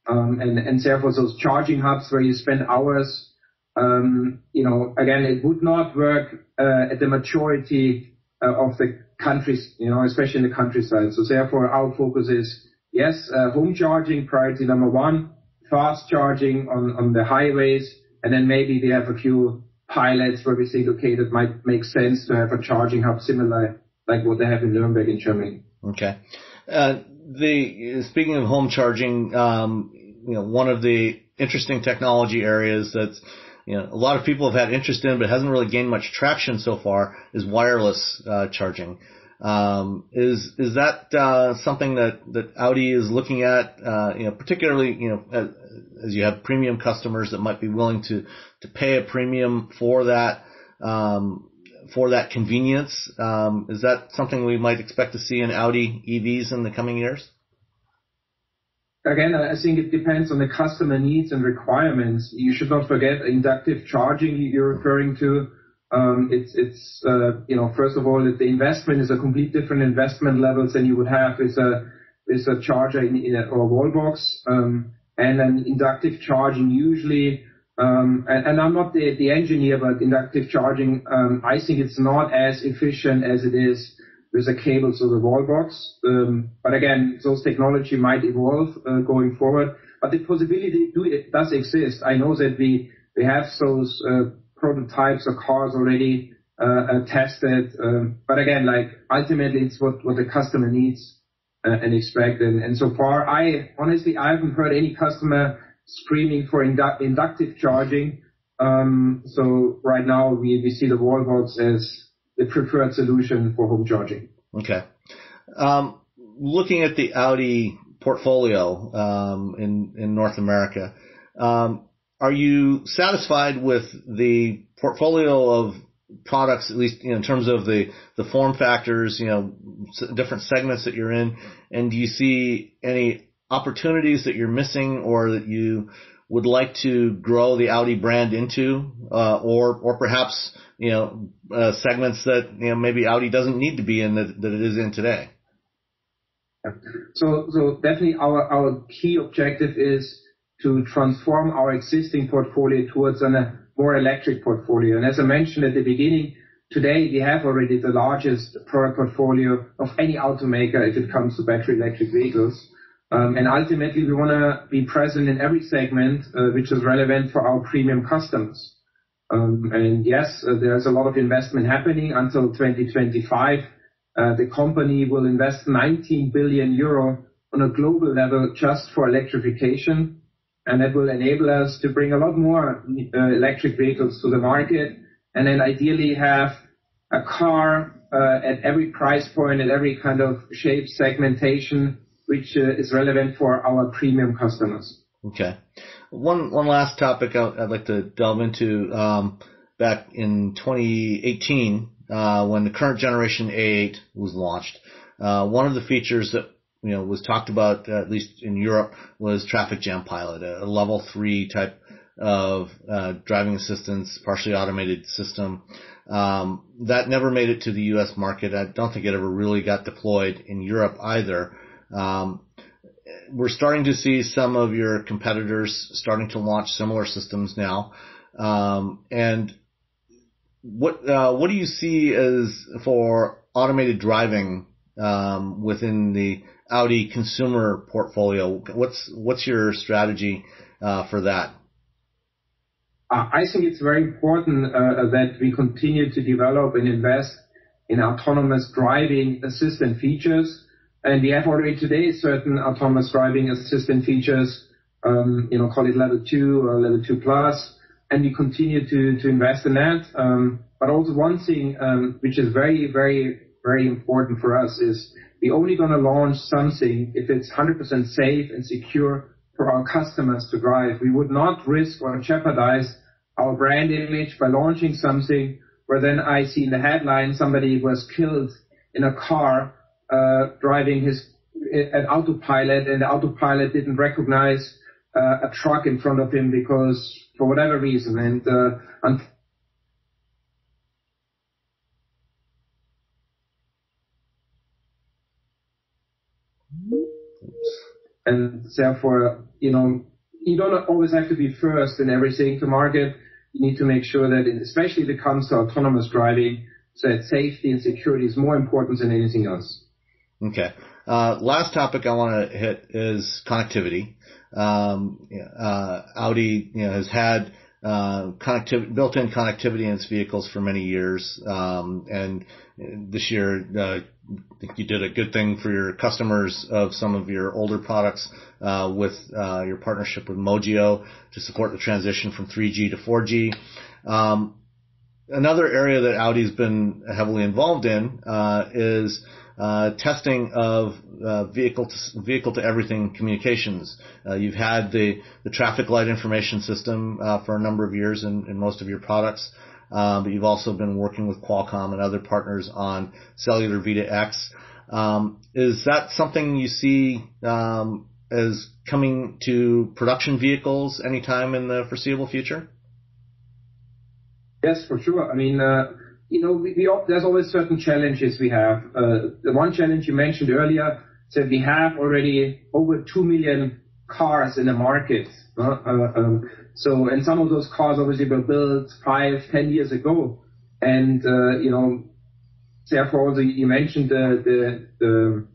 And therefore those charging hubs where you spend hours, again, it would not work at the majority of the countries, especially in the countryside. So therefore our focus is, yes, home charging, priority number 1, fast charging on the highways, and then maybe we have a few pilots where we think, okay, that might make sense to have a charging hub similar like what they have in Nuremberg in Germany. Okay. Speaking of home charging, one of the interesting technology areas that's a lot of people have had interest in but hasn't really gained much traction so far is wireless charging. Is that something that Audi is looking at, particularly as you have premium customers that might be willing to pay a premium for that convenience? Is that something we might expect to see in Audi EVs in the coming years? Again, I think it depends on the customer needs and requirements. You should not forget inductive charging you're referring to. First of all, the investment is a complete different investment levels than you would have with a charger or a wall box. And then inductive charging usually, and I'm not the engineer, but inductive charging, I think it's not as efficient as it is with a cable to the wall box. But again, those technology might evolve going forward. But the possibility does exist. I know that we have those prototypes of cars already tested. But again, ultimately it's what the customer needs and expect. And so far, I haven't heard any customer screaming for inductive charging. So right now we see the wall box as the preferred solution for home charging. Okay. Looking at the Audi portfolio in North America. Are you satisfied with the portfolio of products, at least in terms of the form factors, different segments that you're in? And do you see any opportunities that you're missing or that you would like to grow the Audi brand into, or perhaps, segments that, maybe Audi doesn't need to be in that it is in today? So definitely our key objective is to transform our existing portfolio towards a more electric portfolio. And as I mentioned at the beginning, today we have already the largest product portfolio of any automaker if it comes to battery electric vehicles. And ultimately we want to be present in every segment which is relevant for our premium customers. And yes, there's a lot of investment happening until 2025. The company will invest 19 billion euro on a global level just for electrification. And that will enable us to bring a lot more electric vehicles to the market, and then ideally have a car at every price point, at every kind of shape segmentation, which is relevant for our premium customers. Okay. One last topic I'd like to delve into. Back in 2018, when the current generation A8 was launched, one of the features that was talked about, at least in Europe, was Traffic Jam Pilot, a level 3 type of driving assistance, partially automated system. That never made it to the U.S. market. I don't think it ever really got deployed in Europe either. We're starting to see some of your competitors starting to launch similar systems now. And what do you see as for automated driving within the Audi consumer portfolio? What's your strategy for that? I think it's very important that we continue to develop and invest in autonomous driving assistant features. And we have already today certain autonomous driving assistant features, call it level 2 or level 2 plus. And we continue to invest in that. But also one thing which is very, very, very important for us is we're only going to launch something if it's 100% safe and secure for our customers to drive. We would not risk or jeopardize our brand image by launching something where then I see in the headline somebody was killed in a car driving an autopilot, and the autopilot didn't recognize a truck in front of him because for whatever reason. And therefore, you don't always have to be first in everything to market. You need to make sure that, especially if it comes to autonomous driving, so that safety and security is more important than anything else. Okay. Last topic I want to hit is connectivity. Audi, has had built-in connectivity in its vehicles for many years, and this year I think you did a good thing for your customers of some of your older products with your partnership with Mogio to support the transition from 3G to 4G. Another area that Audi's been heavily involved in is testing of vehicle to everything communications. You've had the traffic light information system for a number of years in most of your products, but you've also been working with Qualcomm and other partners on cellular V2X. Is that something you see as coming to production vehicles anytime in the foreseeable future? Yes, for sure. I mean, there's always certain challenges we have. The one challenge you mentioned earlier is that we have already over 2 million cars in the market. And some of those cars obviously were built 5-10 years ago. And, therefore also you mentioned the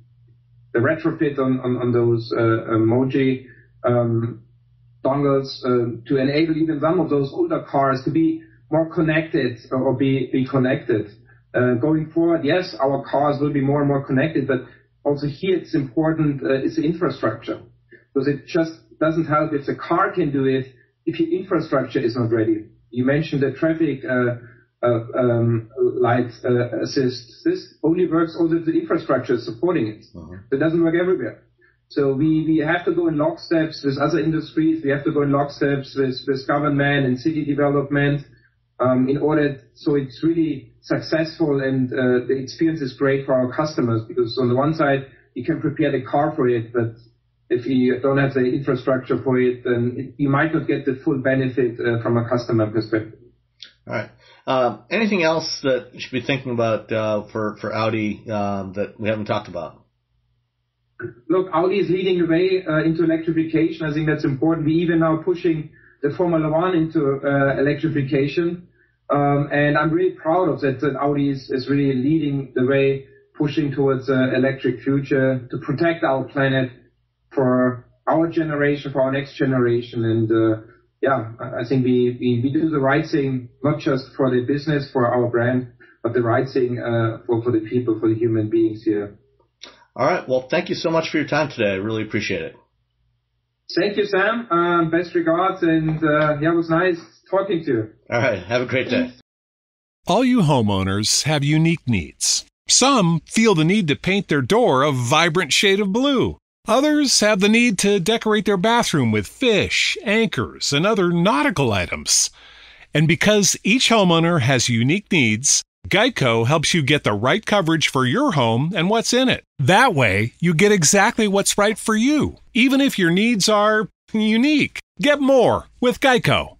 retrofit on those Moji dongles to enable even some of those older cars to be more connected or be connected. Going forward, yes, our cars will be more and more connected, but also here it's important is the infrastructure, because it just doesn't help if the car can do it if your infrastructure is not ready. You mentioned the traffic light assist. This only works also if the infrastructure is supporting it. It doesn't work everywhere. So we have to go in locksteps with other industries. We have to go in locksteps with government and city development in order so it's really successful and the experience is great for our customers. Because on the one side, you can prepare the car for it, but if you don't have the infrastructure for it, then you might not get the full benefit from a customer perspective. All right. Anything else that you should be thinking about for Audi that we haven't talked about? Look, Audi is leading the way into electrification. I think that's important. We even now pushing the Formula One into electrification. And I'm really proud of that Audi is really leading the way, pushing towards electric future to protect our planet for our generation, for our next generation. And I think we do the right thing, not just for the business, for our brand, but the right thing for the people, for the human beings here. All right. Well, thank you so much for your time today. I really appreciate it. Thank you, Sam. Best regards. And it was nice talking to you. All right. Have a great day. All you homeowners have unique needs. Some feel the need to paint their door a vibrant shade of blue. Others have the need to decorate their bathroom with fish, anchors, and other nautical items. And because each homeowner has unique needs, Geico helps you get the right coverage for your home and what's in it. That way, you get exactly what's right for you, even if your needs are unique. Get more with Geico.